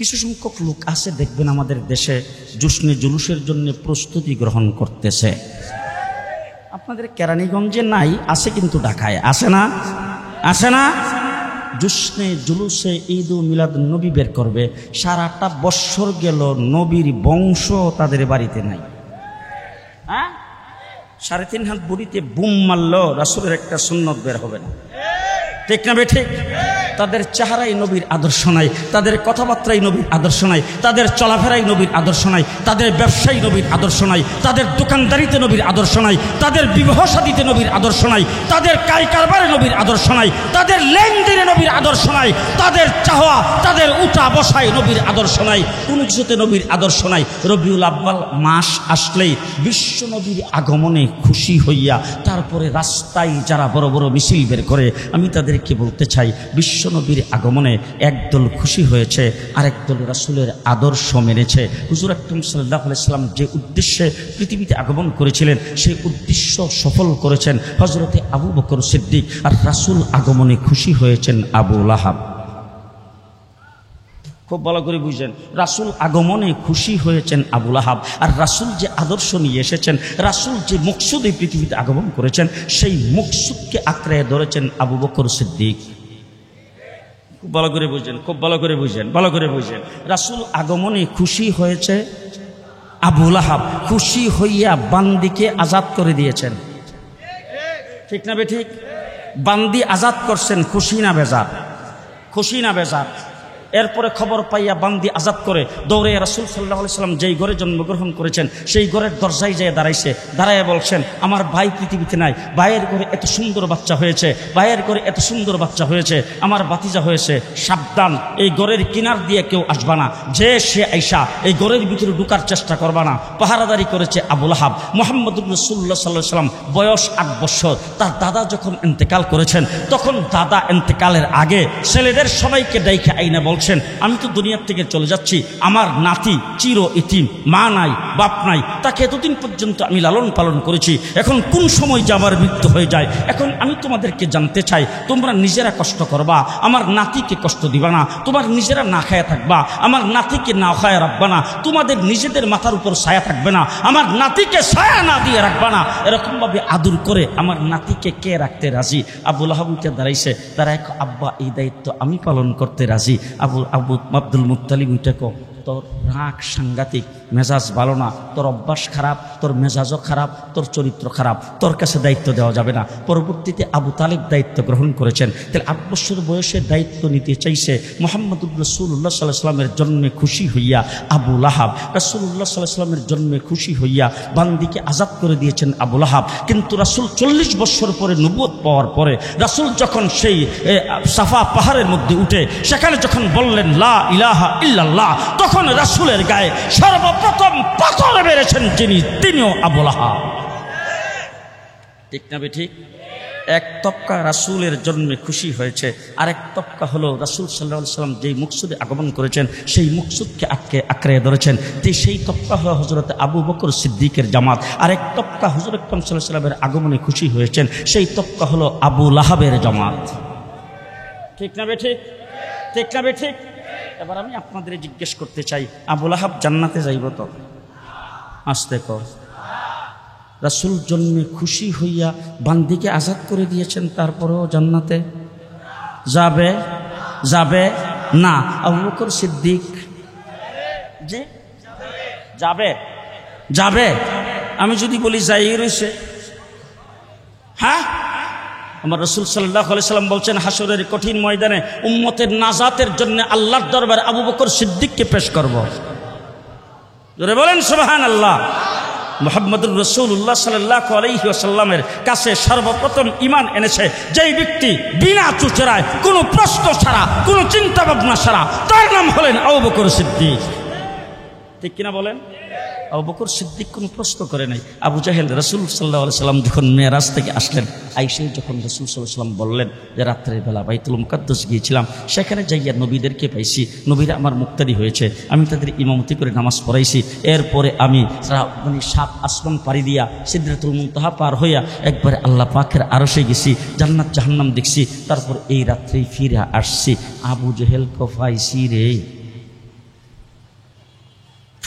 কিছু সংখ্যক লোক আছে দেখবেন আমাদের দেশে জুসনে জুলুসের জন্য প্রস্তুতি গ্রহণ করতেছে। আপনাদের কেরানীগঞ্জে নাই, আছে কিন্তু ঢাকায় আসে না, আসে না। জুসনে জুলুসে ঈদ ও মিলাদ নবী বের করবে, সারাটা বৎসর গেল নবীর বংশ তাদের বাড়িতে নাই। হ্যাঁ, 3.5 হাত বুড়িতে বুম মারলো, রাসূলের একটা সুন্নত বের হবে না। ঠিক না বেঠিক? তাদের চেহারাই নবীর আদর্শ নাই, তাদের কথাবার্তাই নবীর আদর্শ নাই, তাদের চলাফেরাই নবীর আদর্শ নাই, তাদের ব্যবসায়ী নবীর আদর্শ নাই, তাদের দোকানদারিতে নবীর আদর্শ নাই, তাদের বিবাহ শাদীতে নবীর আদর্শ নাই, তাদের কাই কারবারে নবীর আদর্শ নাই, তাদের লেনদেনে নবীর আদর্শ নাই, তাদের চাওয়া তাদের উঠা বসায় নবীর আদর্শ নাই, কোনো কিছুতে নবীর আদর্শ নাই। রবিউল আব্বাল মাস আসলেই বিশ্ব নবীর আগমনে খুশি হইয়া তারপরে রাস্তায় যারা বড় বড় মিছিল বের করে, আমি তাদেরকে বলতে চাই, বিশ্ব নবীর আগমনে একদল খুশি হয়েছে, আরেক দল রাসূলের আদর্শ মেনেছে। হুজুর আকরাম সাল্লাল্লাহু আলাইহি সাল্লাম যে উদ্দেশ্যে পৃথিবীতে আগমন করেছিলেন সেই উদ্দেশ্য সফল করেছেন হযরতে আবু বকর সিদ্দিক, আর রাসূল আগমনে খুশি হয়েছেন আবু লাহাব। খুব ভালো করে বুঝেন, রাসূল আগমনে খুশি হয়েছেন আবু লাহাব, আর রাসূল যে আদর্শ নিয়ে এসেছেন, রাসূল যে মকসুদে পৃথিবীতে আগমন করেছেন সেই মকসুদকে আঁকড়ে ধরেছেন আবু বকর সিদ্দিক। খুব ভালো করে বুঝেন, খুব ভালো করে বুঝেন, ভালো করে বুঝেন। রাসূল আগমনে খুশি হয়েছে আবু লাহাব, খুশি হইয়া বান্দিকে আজাদ করে দিয়েছেন। ঠিক না বেঠিক? বান্দি আজাদ করছেন, খুশি না বেজার? খুশি না বেজার? এরপরে খবর পাইয়া বান্দি আজাদ করে দৌড়ে রাসূল সাল্লাল্লাহু আলাইহি সাল্লাম যেই ঘরে জন্মগ্রহণ করেছেন সেই ঘরের দরজায় যেয়ে দাঁড়াইছে, দাঁড়াইয়া বলছেন, আমার ভাই পৃথিবীতে নাই, ভাইয়ের ঘরে এত সুন্দর বাচ্চা হয়েছে, ভাইয়ের ঘরে এত সুন্দর বাচ্চা হয়েছে, আমার ভাতিজা হয়েছে, সাবধান, এই ঘরের কিনার দিয়ে কেউ আসবা না, যে সে আইসা এই ঘরের ভিতরে ঢুকার চেষ্টা করবা না। পাহারাদারি করেছে আবু লাহাব। মুহাম্মদুর রাসূলুল্লাহ সাল্লাল্লাহু আলাইহি সাল্লাম বয়স 8 বছর, তার দাদা যখন ইন্তেকাল করেছেন তখন দাদা ইন্তেকালের আগে ছেলেদের সবাইকে ডাইকা আইনা বলছেন, আমি তো দুনিয়ার থেকে চলে যাচ্ছি, আমার নাতি চির ইতিম, মা নাই বাপ নাই, তাকে এতদিন পর্যন্ত আমি লালন পালন করেছি, এখন কোন সময় যে আমার মৃত্যু হয়ে যায়, এখন আমি তোমাদেরকে জানতে চাই, তোমরা নিজেরা কষ্ট করবা, আমার নাতিকে কষ্ট দিবা না, তোমার নিজেরা না খায়া থাকবা, আমার নাতিকে না খায়া রাখবা না, তোমাদের নিজেদের মাথার উপর ছায়া থাকবে না, আমার নাতিকে ছায়া না দিয়ে রাখবা না, এরকমভাবে আদর করে আমার নাতিকে কে রাখতে রাজি? আবু লাহাব উঠে দাঁড়াইছে, তারা এক আব্বা এই দায়িত্ব আমি পালন করতে রাজি। আব্দুল মুত্তালিব উঠে কো, তোর রাগ সাংঘাতিক, মেজাজ ভালো না, তোর অভ্যাস খারাপ, তোর মেজাজও খারাপ, তোর চরিত্র খারাপ, তোর কাছে দায়িত্ব দেওয়া যাবে না। পরবর্তীতে আবু তালিব দায়িত্ব গ্রহণ করেছেন। তাহলে 8 বছর বয়সে দায়িত্ব নিতে চাইছে মুহাম্মদুর রাসূলুল্লাহ সাল্লাল্লাহু আলাইহি সাল্লামের জন্মে খুশি হইয়া আবু লাহাব, রাসূলুল্লাহ সাল্লাল্লাহু আলাইহি সাল্লামের জন্মে খুশি হইয়া বান্দিকে আজাদ করে দিয়েছেন আবু লাহাব। কিন্তু রাসূল 40 বছর পরে নবুয়ত পাওয়ার পরে রাসূল যখন সেই সাফা পাহাড়ের মধ্যে উঠে সেখানে যখন বললেন লা ইলাহা ইল্লাল্লাহ, তখন রাসূলের গায়ে সর্বপ্রথম পাথর মেরেছেন যিনি, তিনিও আবু লাহাব। ঠিক না বেঠিক? এক তবকা রাসূলের জন্মে খুশি হয়েছে, আরেক তবকা হলো রাসূল সাল্লাল্লাহু আলাইহি সাল্লাম যেই মকসুদে আগমন করেছেন সেই মকসুদকে আঁকড়ে ধরেছেন। সেই তবকা হলো হযরত আবু বকর সিদ্দিকের জামাত। আরেক তবকা হুজুর আকরাম সাল্লাল্লাহু আলাইহি সাল্লামের আগমনে খুশি হয়েছেন, সেই তবকা হলো আবু লাহাবের জামাত। ঠিক না বেঠিক? ঠিক না বেঠিক? এবার আমি আপনাদের জিজ্ঞেস করতে চাই, আবু লাহাব জান্নাতে যাইব তো? আসতে কর। রাসূল জন্মে খুশি হইয়া বান্দিকে আজাদ করে দিয়েছেন, তারপরেও জান্নাতে যাবে? যাবে না। আবু বকর সিদ্দিক যে যাবে, যাবে। আমি যদি বলি যাই রয়েছে, হ্যাঁ, আমার রাসূল সাল্লাল্লাহু আলাইহি সাল্লাম বলছেন হাসরের কঠিন ময়দানে উম্মতের নাজাতের জন্য আল্লাহর দরবারে আবু বকর সিদ্দিককে পেশ করব। জোরে বলেন সুবহানাল্লাহ। মুহাম্মদুর রাসূলুল্লাহ সাল্লাল্লাহু আলাইহি ওয়াসাল্লামের কাছে সর্বপ্রথম ঈমান এনেছে যেই ব্যক্তি বিনা চুচেরায়, কোনো প্রশ্ন ছাড়া, কোনো চিন্তা ভাবনা ছাড়া, তার নাম হলেন আবু বকর সিদ্দিক। ঠিক কিনা বলেন? আবু বকর সিদ্দিক কোনো প্রশ্ন করে নাই। আবু জাহেল রাসূল সাল্লাল্লাহু আলাইহি সাল্লাম যখন মেরাজ থেকে আসলেন, আইসে যখন রাসূল সাল্লাল্লাহু আলাইহি সাল্লাম বললেন যে রাত্রের বেলা বাইতুল মুকাদ্দাস গিয়েছিলাম, সেখানে যাইয়া নবীদেরকে পাইছি, নবীরা আমার মুক্তাদি হয়েছে, আমি তাদের ইমামতি করে নামাজ পড়াইছি, এরপরে আমি 7 আসমান পাড়ি দিয়া সিদরাতুল মুনতাহা পার হইয়া একবারে আল্লাহ পাকের আরশে গেছি, জান্নাত জাহান্নাম দেখছি, তারপর এই রাত্রেই ফিরে আসছি। আবু জাহেল কফাইছি রে।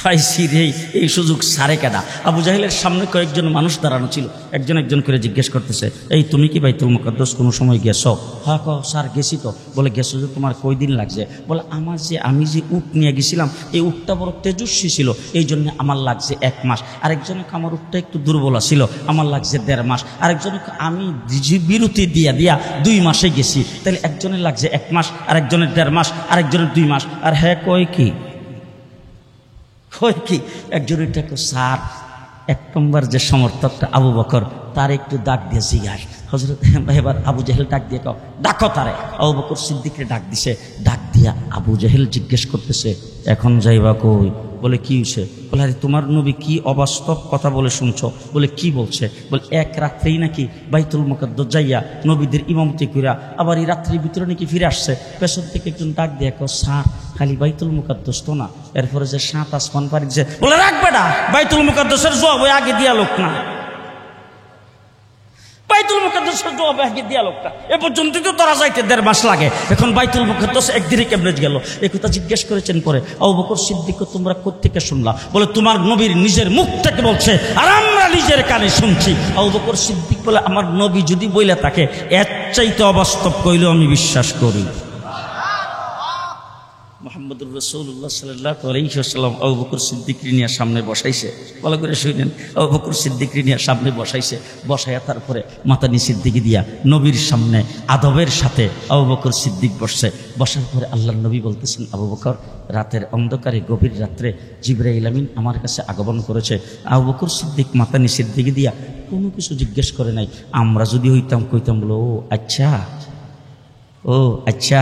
পাইছি রে, এই সুযোগ সারে কেডা? আবু জাহেলের সামনে কয়েকজন মানুষ দাঁড়ানো ছিল, একজন একজন করে জিজ্ঞেস করতেছে, এই তুমি কি বাইতুল মুকাদ্দাস কোনো সময় গেছো? হ্যাঁ স্যার গেছি তো। বলে গেছো যে তোমার কয়দিন লাগছে? বলে আমি যে উট নিয়ে গেছিলাম, এই উটটা বড় তেজস্বী ছিল, এই জন্য আমার লাগছে 1 মাস। আরেকজনকে আমার উটটা একটু দুর্বলা ছিল, আমার লাগছে 1.5 মাস। আরেকজনকে আমি বিরতি দিয়া 2 মাসে গেছি, তাহলে একজনের লাগছে 1 মাস, আরেকজনের 1.5 মাস, আরেকজনের 2 মাস। আর হ্যাঁ কয় কি একজনের টাকা স্যার 1 নম্বর যে সমর্থকটা আবু বকর, তার একটু ডাক দিয়ে জিজ্ঞাস হজরত। এবার আবু জাহেল ডাক দিয়ে ডাকো তারে। আবু বকর সিদ্দিকরে ডাক দিছে, ডাক দিয়া আবু জাহেল জিজ্ঞেস করতেছে, এখন যাইবা কই? বলে কি হয়েছে? বলে আরে তোমার নবী কি অবাস্তব কথা বলে শুনছো? বলে কি বলছে? বলে 1 রাত্রেই নাকি বাইতুল মুকাদ্দাস যাইয়া নবীদের ইমামতি কইরা আবার এই রাত্রির ভিতরে নাকি ফিরে আসছে। পেছন থেকে একজন ডাক দিয়ে স্যার খালি বাইতুল মুকাদ্দাস তো না, এরপরে যে 7 আসমান পাড়ি দিছে। বলে রাখবে না, বাইতুল মুকাদ্দাসের জবাব ওই আগে দিয়া লোক না, বাইতুল মুকাদ্দাসের জবাব আগে দিয়া লোকটা। এ পর্যন্ত তো তারা যাইতে 1.5 মাস লাগে, এখন বাইতুল মুকাদ্দাস একদিনে কেমনে গেল? এই কথা জিজ্ঞেস করেছেন। পরে আবু বকর সিদ্দিক, তোমরা কোত্থেকে শুনলা? বলে তোমার নবীর নিজের মুখ থেকে বলছে, আর আমরা নিজের কানে শুনছি। আবু বকর সিদ্দিক বলে, আমার নবী যদি বইলা তাকে এর চাইতে অবাস্তব কইলেও আমি বিশ্বাস করি। মুহাম্মদুর রাসূলুল্লাহ সাল্লাল্লাহু আলাইহি ওয়াসাল্লাম আবু বকর সিদ্দিককে নিয়ে সামনে বসাইছে। ভালো করে শুনেন, আবু বকর সিদ্দিককে নিয়ে সামনে বসাইছে, বসাইয়া তারপরে মাথা নিচের দিকে দিয়া নবীর সামনে আদবের সাথে আবু বকর সিদ্দিক বসছে। বসার পরে আল্লাহর নবী বলতেছেন, আবু বকর, রাতের অন্ধকারে গভীর রাত্রে জিবরাইল আমিন আমার কাছে আগমন করেছে। আবু বকর সিদ্দিক মাথা নিচের দিকে দিয়া কোনো কিছু জিজ্ঞেস করে নাই। আমরা যদি হইতাম কইতাম, বলো ও আচ্ছা, ও আচ্ছা।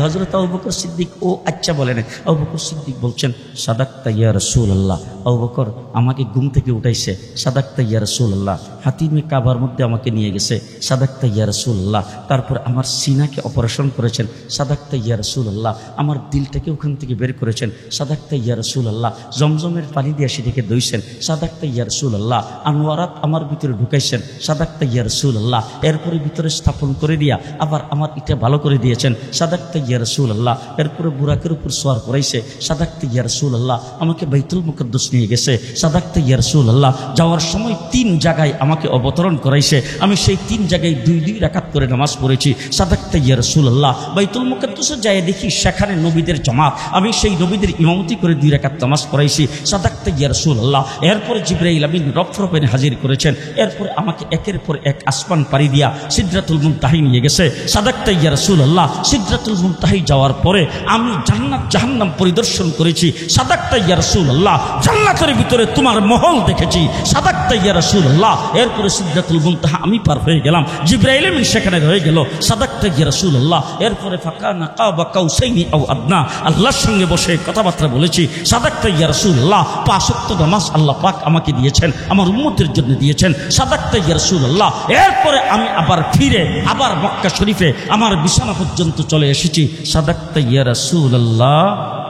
হযরত আবু বকর সিদ্দিক ও আচ্ছা বলেন। আবু বকর সিদ্দিক বলছেন, সাদাক্তা ইয়া রাসূলুল্লাহ। আবু বকর আমাকে ঘুম থেকে উঠাইছে, সাদাক্তা ইয়া রাসূলুল্লাহ। হাতিমে কাবার মধ্যে আমাকে নিয়ে গেছে, সাদাক্তা ইয়া রাসূলুল্লাহ। তারপর আমার সিনাকে অপারেশন করেছেন, সাদাক্তা ইয়া রাসূলুল্লাহ। আমার দিলটাকে ওখান থেকে বের করেছেন, সাদাক্তা ইয়া রাসূলুল্লাহ। জমজমের পানি দিয়ে সেটাকে দইছেন, সাদাক্তা ইয়া রাসূলুল্লাহ। আনোয়ারাত আমার ভিতরে ঢুকাইছেন, সাদাক্তা ইয়া রাসূলুল্লাহ। এরপরে ভিতরে স্থাপন করে দিয়া আবার আমার এটা ভালো করে দিয়েছেন, সাদাক্তা ইয়া রাসূলুল্লাহ। এরপরে বুরাকের উপর সওয়ার করাইছে, সাদাক্তা ইয়া রাসূলুল্লাহ। আমাকে বাইতুল মুকাদ্দাস নিয়ে গেছে, সাদাক্তা ইয়া রাসূলুল্লাহ। যাওয়ার সময় 3 জায়গায় আমাকে অবতরণ করাইছে, আমি সেই 3 জায়গায় 2 রাকাত করে নামাজ পড়েছি, সাদাক্তা ইয়া রাসূলুল্লাহ। বাইতুল মুকাদ্দাসে যায় দেখি সেখানে নবীদের জামাত, আমি সেই নবীদের ইমামতি করে 2 রাকাত নামাজ পড়াইছি, সাদাক্তা ইয়া রাসূলুল্লাহ। এরপরে জিবরাইল আমিন রফরফে হাজির করেছেন। এরপরে আমাকে একের পর এক আসমান পাড়ি দিয়া সিদরাতুল মুনতাহি নিয়ে গেছে, সাদাক্তা ইয়া রাসূলুল্লাহ। সিদরাতুল মুনতাহি যাওয়ার পরে আমি জান্নাত জাহান্নাম পরিদর্শন করেছি, সাদাক্তা ইয়া রাসূলুল্লাহ। জান্নাতের ভিতরে তোমার মহল দেখেছি, সাদাক্তা ইয়া রাসূলুল্লাহ। এরপরে সিদরাতুল মুনতাহা আমি পার হয়ে গেলাম, জিবরাইল আমিন সেখানে রয়ে গেল, সাদাক্তা ইয়া রাসূলুল্লাহ। এরপরে ফাকানা কাবা কাউসাইনি আও আদনা, আল্লাহর সঙ্গে বসে কথাবার্তা বলেছি, সাদাক্তা ইয়া রাসূলুল্লাহ। 5 ওয়াক্ত নামাজ আল্লাহ পাক আমাকে দিয়েছেন, আমার উম্মতের জন্য দিয়েছেন, সাদাক্তা ইয়া রাসূলুল্লাহ। এরপরে আমি আবার ফিরে আবার মক্কা শরীফে আমার বিছানা পর্যন্ত চলে এসেছি, সাদাক্তা ইয়া রাসূলুল্লাহ।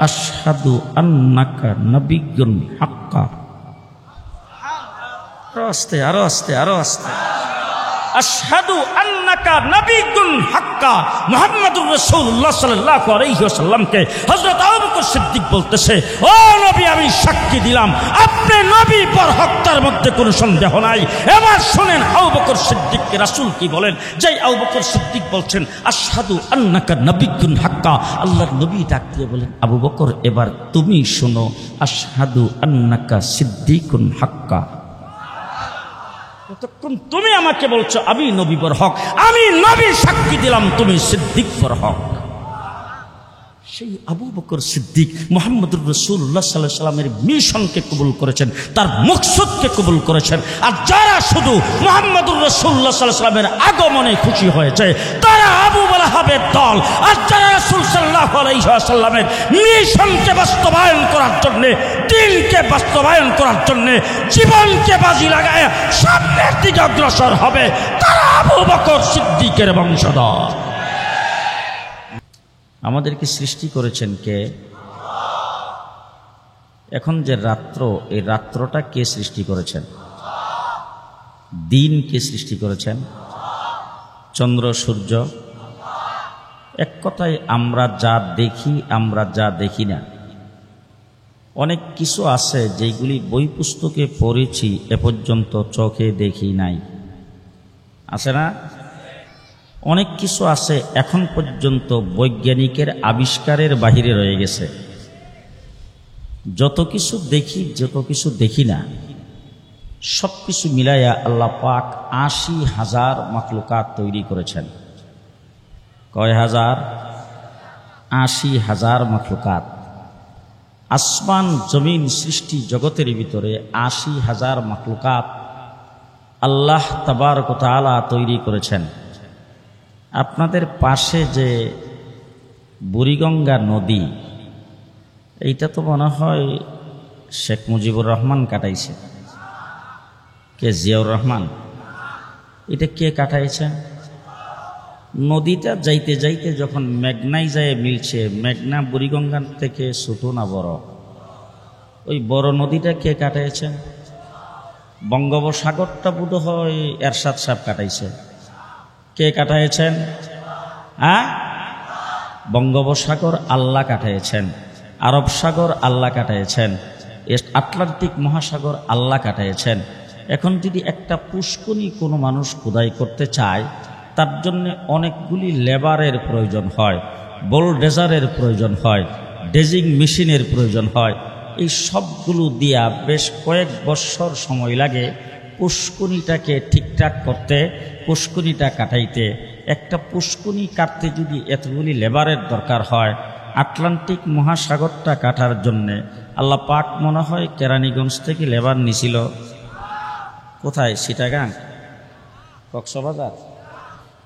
আশহাদু আন্নাকা নাবিয়্যুন হাক্কা। আরো আস্তে, আরো আস্তে, আরো আস্তে। আশহাদু আন্নাকা নাবিয়্যুন হাক্কা। মুহাম্মদুর রাসূলুল্লাহ সাল্লাল্লাহু আলাইহি ওয়াসাল্লামকে হযরত আবু বকর সিদ্দিক বলতেছে, ও নবী, আমি সাক্ষী দিলাম আপনি নবী বরহক, তার মধ্যে কোনো সন্দেহ নাই। এবার শুনেন আবু বকর সিদ্দিককে রাসূল কি বলেন। যেই আবু বকর সিদ্দিক বলছেন আশহাদু আন্নাকা নাবিয়্যুন হাক্কা, আল্লাহর নবী ডাক দিয়ে বলেন, আবু বকর এবার তুমি শোনো, আশহাদু আন্নাকা সিদ্দিকুন হাক্কা। ততক্ষণ তুমি আমাকে বলছো আমি নবী বরহক, আমি নবী সাক্ষী দিলাম তুমি সিদ্দিক বরহক। সেই আবু বকর সিদ্দিক মুহাম্মদুর রাসূলুল্লাহ সাল্লাল্লাহু আলাইহি ওয়াসাল্লামের মিশনকে কবুল করেছেন, তার মকসদকে কবুল করেছেন। আর যারা শুধু মুহাম্মদুর রাসূলুল্লাহ সাল্লাল্লাহু আলাইহি ওয়াসাল্লামের আগমনে খুশি হয়েছে, তারা আবু লাহাবের দল। আর যারা রাসূল সাল্লাল্লাহু আলাইহি ওয়াসাল্লামের মিশনকে বাস্তবায়ন করার জন্য, দিনকে বাস্তবায়ন করার জন্য জীবনকে বাজি লাগায় সামনের দিকে অগ্রসর হবে, তারা আবু বকর সিদ্দিকের বংশধর। আমাদেরকে সৃষ্টি করেছেন কে? এখন যে রাত্র, এই রাত্রটা কে সৃষ্টি করেছেন? দিন কে সৃষ্টি করেছেন? চন্দ্র সূর্য। এক কথায় আমরা যা দেখি, আমরা যা দেখি না, অনেক কিছু আছে যেগুলি বই পুস্তকে পড়েছি, এ পর্যন্ত চোখে দেখি নাই। আছে না? অনেক কিছু আছে এখন পর্যন্ত বৈজ্ঞানিকের আবিষ্কারের বাহিরে রয়ে গেছে। যত কিছু দেখি, যত কিছু দেখি না, সব কিছু মিলাইয়া আল্লাহ পাক ৮০,০০০ মাখলুকাত তৈরি করেছেন। কয় হাজার? ৮০,০০০ মাখলুকাত। আসমান জমিন সৃষ্টি জগতের ভিতরে ৮০,০০০ মাখলুকাত আল্লাহ তাবারক ওয়া তাআলা তৈরি করেছেন। আপনাদের পাশে যে বুড়িগঙ্গা নদী, এইটা তো মনে হয় শেখ মুজিবুর রহমান কাটাইছে। কে? জিয়াউর রহমান। এটা কে কাটাইছে? নদীটা যাইতে যাইতে যখন মেঘনায় যায় মিলছে, মেঘনা বুড়িগঙ্গার থেকে ছোট না বড়? ওই বড় নদীটা কে কাটাইছেন? বঙ্গোপসাগরটা বোধ হয় এরশাদ সাহেব কাটাইছে। কে কাটাইছেন? হ্যাঁ, বঙ্গোপসাগর আল্লাহ কাটাইছেন, আরব সাগর আল্লাহ কাটাইছেন, আটলান্টিক মহাসাগর আল্লাহ কাটাইছেন। এখন যদি একটা পুষ্করণী কোনো মানুষ খোদাই করতে চায়, তার জন্য অনেকগুলি লেবারের প্রয়োজন হয়, বোলডেজারের প্রয়োজন হয়, ড্রেজিং মেশিনের প্রয়োজন হয়। এই সবগুলো দিয়া বেশ কয়েক বৎসর সময় লাগে পুষ্করণীটাকে ঠিকঠাক করতে, পুষ্করণীটা কাটাইতে। একটা পুষ্করণী কাটতে যদি এতগুলি লেবারের দরকার হয়, আটলান্টিক মহাসাগরটা কাটার জন্যে আল্লাহ পাক মনে হয় কেরানীগঞ্জ থেকে লেবার নিছিল। কোথায়? চিটাগাং, কক্সবাজার।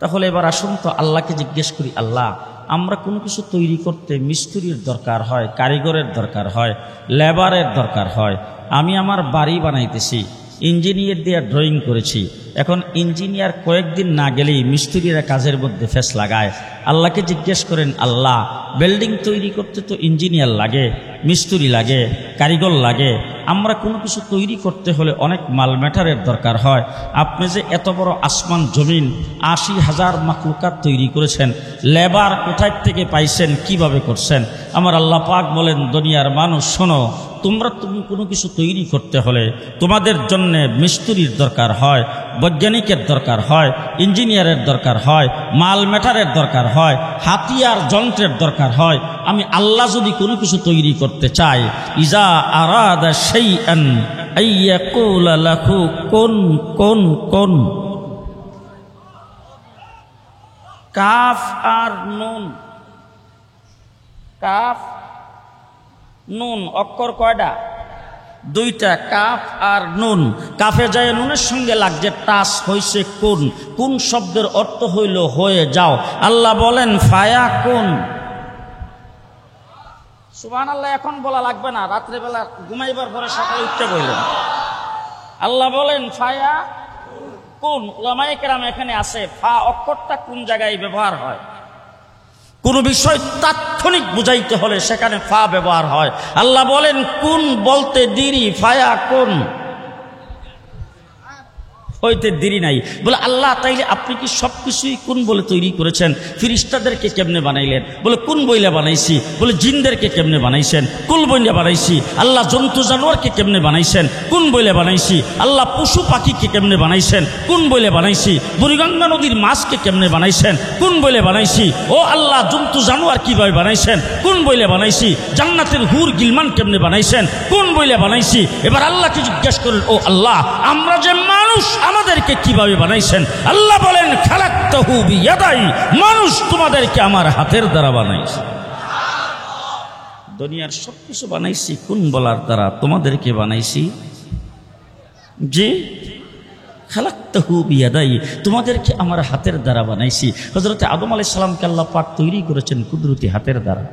তাহলে এবার আসুন তো আল্লাহকে জিজ্ঞেস করি, আল্লাহ, আমরা কোনো কিছু তৈরি করতে মিস্ত্রির দরকার হয়, কারিগরের দরকার হয়, লেবারের দরকার হয়। আমি আমার বাড়ি বানাইতেছি, ইঞ্জিনিয়ার দিয়ে ড্রয়িং করেছি। এখন ইঞ্জিনিয়ার কয়েকদিন না গেলেই মিস্ত্রিরা কাজের মধ্যে ফেস লাগায়। আল্লাহকে জিজ্ঞেস করেন, আল্লাহ, বিল্ডিং তৈরি করতে তো ইঞ্জিনিয়ার লাগে, মিস্ত্রি লাগে, কারিগর লাগে। আমরা কোনো কিছু তৈরি করতে হলে অনেক মাল ম্যাটারের দরকার হয়। আপনি যে এত বড় আসমান জমিন ৮০,০০০ মাখলুকাত তৈরি করেছেন, লেবার কোথায় থেকে পাইছেন, কিভাবে করছেন? আমার আল্লাহ পাক বলেন, দুনিয়ার মানুষ শোনো, তুমি কোনো কিছু তৈরি করতে হলে তোমাদের জন্য মিস্ত্রির দরকার হয়, বৈজ্ঞানিকের দরকার হয়, ইঞ্জিনিয়ারের দরকার হয়, মাল ম্যাটারের দরকার হয়, হাতিয়ার যন্ত্রের দরকার হয়। আমি আল্লাহ যদি কোনো কিছু তৈরি করতে চাই, ইজা আরাদা শাইআন আইয়াকুলা লাহু কুন কুন কুন। কাফ আর নুন, কাফ নুন অক্ষর কয়টা? দুইটা, কাফ আর নুন। কাফে যায় নুনের সঙ্গে লাগছে, টাচ হইছে কোন। কোন শব্দের অর্থ হইল হয়ে যাও। আল্লাহ বলেন ফায়া কোন। সুবহানাল্লাহ। এখন বলা লাগবে না, রাত্রেবেলা ঘুমাইবার পরে সকালে উঠতে বললেন। আল্লাহ বলেন ফায়া কোন। উলামায়ে কেরাম এখানে আছে, ফা অক্ষরটা কোন জায়গায় ব্যবহার হয়? কোন বিষয় তাৎক্ষণিক বুঝাইতে হলে সেখানে ফা ব্যবহার হয়। আল্লাহ বলেন কোন বলতে দেরি, ফায়া কোন হইতে দেরি নাই। বলে আল্লাহ, তাইলে আপনি কি সব কিছুই কোন বলে তৈরি করেছেন? ফিরিস্তাদেরকে কেমনে বানাইলেন? বলে কোন বইলে বানাইছি। বলে জিনদেরকে কেমনে বানাইছেন? কোন বইলে বানাইছি। আল্লাহ জন্তু জানোয়ারকে কেমনে বানাইছেন? কোন বইলে বানাইছি। আল্লাহ পশু পাখিকে কেমনে বানাইছেন? কোন বইলে বানাইছি। বুড়িগঙ্গা নদীর মাছকে কেমনে বানাইছেন? কোন বইলে বানাইছি। ও আল্লাহ, জন্তু জানোয়ার কিভাবে বানাইছেন? কোন বইলে বানাইছি। জান্নাতের হুর গিলমান কেমনে বানাইছেন? কোন বইলে বানাইছি। এবার আল্লাহকে জিজ্ঞেস করেন, ও আল্লাহ, আমরা যে মানুষ, আমাদেরকে কিভাবে বানাইছেন? আল্লাহ বলেন খালাকতাহু বিয়াদাই, মানুষ তোমাদেরকে আমার হাতের দ্বারা বানাইছে। দুনিয়ার সব কিছু বানাইছি কোন বলার দ্বারা? তোমাদেরকে বানাইছি যে খালাকতাহু বিয়াদাই, তোমাদেরকে আমার হাতের দ্বারা বানাইছি। হযরত আদম আলাইহিস সালামকে আল্লাহ পাক তৈরি করেছেন কুদরতি হাতের দ্বারা।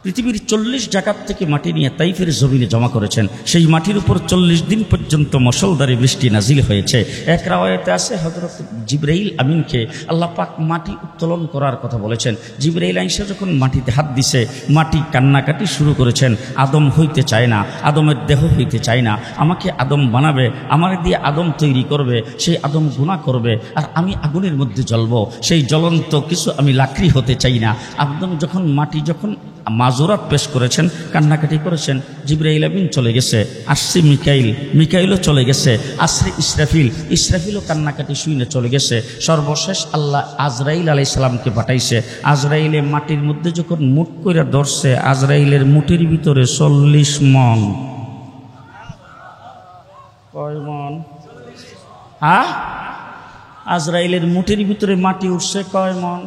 পৃথিবীর 40 জায়গার থেকে মাটি নিয়ে তাইফের জমিনে জমা করেছেন। সেই মাটির উপর 40 দিন পর্যন্ত মুষলধারে বৃষ্টি নাজিল হয়েছে। এক রাওয়ায়াতে আছে হযরত জিবরাইল আমিনকে আল্লাহ পাক মাটি উত্তোলন করার কথা বলেছেন। জিবরাইল আইসা যখন মাটিতে হাত দিছে, মাটি কান্নাকাটি শুরু করেছেন। আদম হইতে চায় না, আদমের দেহ হইতে চায় না, আমাকে আদম বানাবে, আমার দিয়ে আদম তৈরি করবে, সেই আদম গুনাহ করবে, আর আমি আগুনের মধ্যে জ্বলবো, সেই জ্বলন্ত কিছু আমি লাকড়ি হতে চাই না। আদম যখন মাটি যখন মাজুরাত পেশ করেছেন, কান্নাকাটি করেছেন। জিবরাইল আমিন চলে গেছে, আসছে মিকাইলও চলে গেছে, আসছে ইসরাফিলও কান্নাকাটি শুনে চলে গেছে। সর্বশেষ আল্লাহ আজরাইল আলাইহিস সালামকে পাঠাইছে। আজরাইলে মাটির মধ্যে যখন মুঠ কইরা ধরছে, আজরাইলের মুঠির ভিতরে 40 মণ। কয় মণ? হ্যাঁ, আজরাইলের মুঠির ভিতরে মাটি উঠছে কয় মণ?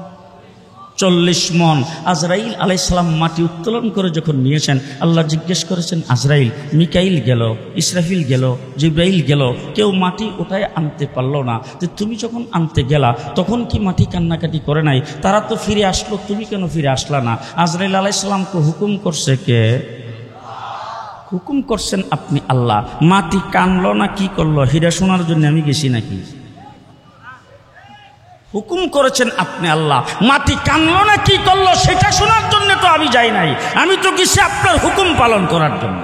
40 মণ। আজরাইল আলাইহিস সালাম মাটি উত্তোলন করে যখন নিয়েছেন, আল্লাহ জিজ্ঞেস করেছেন আজরাইল, মিকাইল গেল, ইসরাফিল গেল, জিবরাইল গেল, কেউ মাটি ওটায় আনতে পারলো না, যে তুমি যখন আনতে গেলা তখন কি মাটি কান্নাকাটি করে নাই? তারা তো ফিরে আসলো, তুমি কেন ফিরে আসলা না? আজরাইল আলাইহিস সালামকে হুকুম করছে কে? হুকুম করছেন আপনি আল্লাহ। মাটি কানলো না কি করলো? হীরা শোনার জন্য আমি গেছি নাকি? হুকুম করেছেন আপনি আল্লাহ। মাটি কানলো না কি করলো সেটা শোনার জন্য তো আমি যাই নাই, আমি তো গেছি আপনার হুকুম পালন করার জন্য।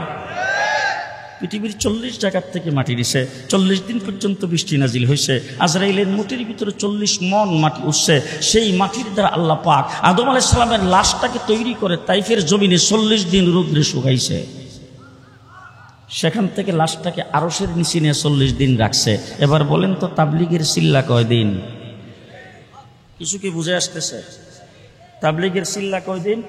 পৃথিবীর 40 জায়গার থেকে মাটি দিছে, 40 দিন পর্যন্ত বৃষ্টি নাজিল হয়েছে। আজরাইলের মুঠির ভিতরে 40 মণ মাটি উঠছে। সেই মাটির দ্বারা আল্লাহ পাক আদম আলাইহিস সালামের লাশটাকে তৈরি করে তাইফের জমিনে 40 দিন রৌদ্রে শুকাইছে। সেখান থেকে লাশটাকে আরশের নিচে নিয়ে 40 দিন রাখছে। এবার বলেন তো তাবলীগের চিল্লা কয়দিন? কিছু কি বুঝে আসতেছে? তাবলীগের চিল্লা কয়দিন?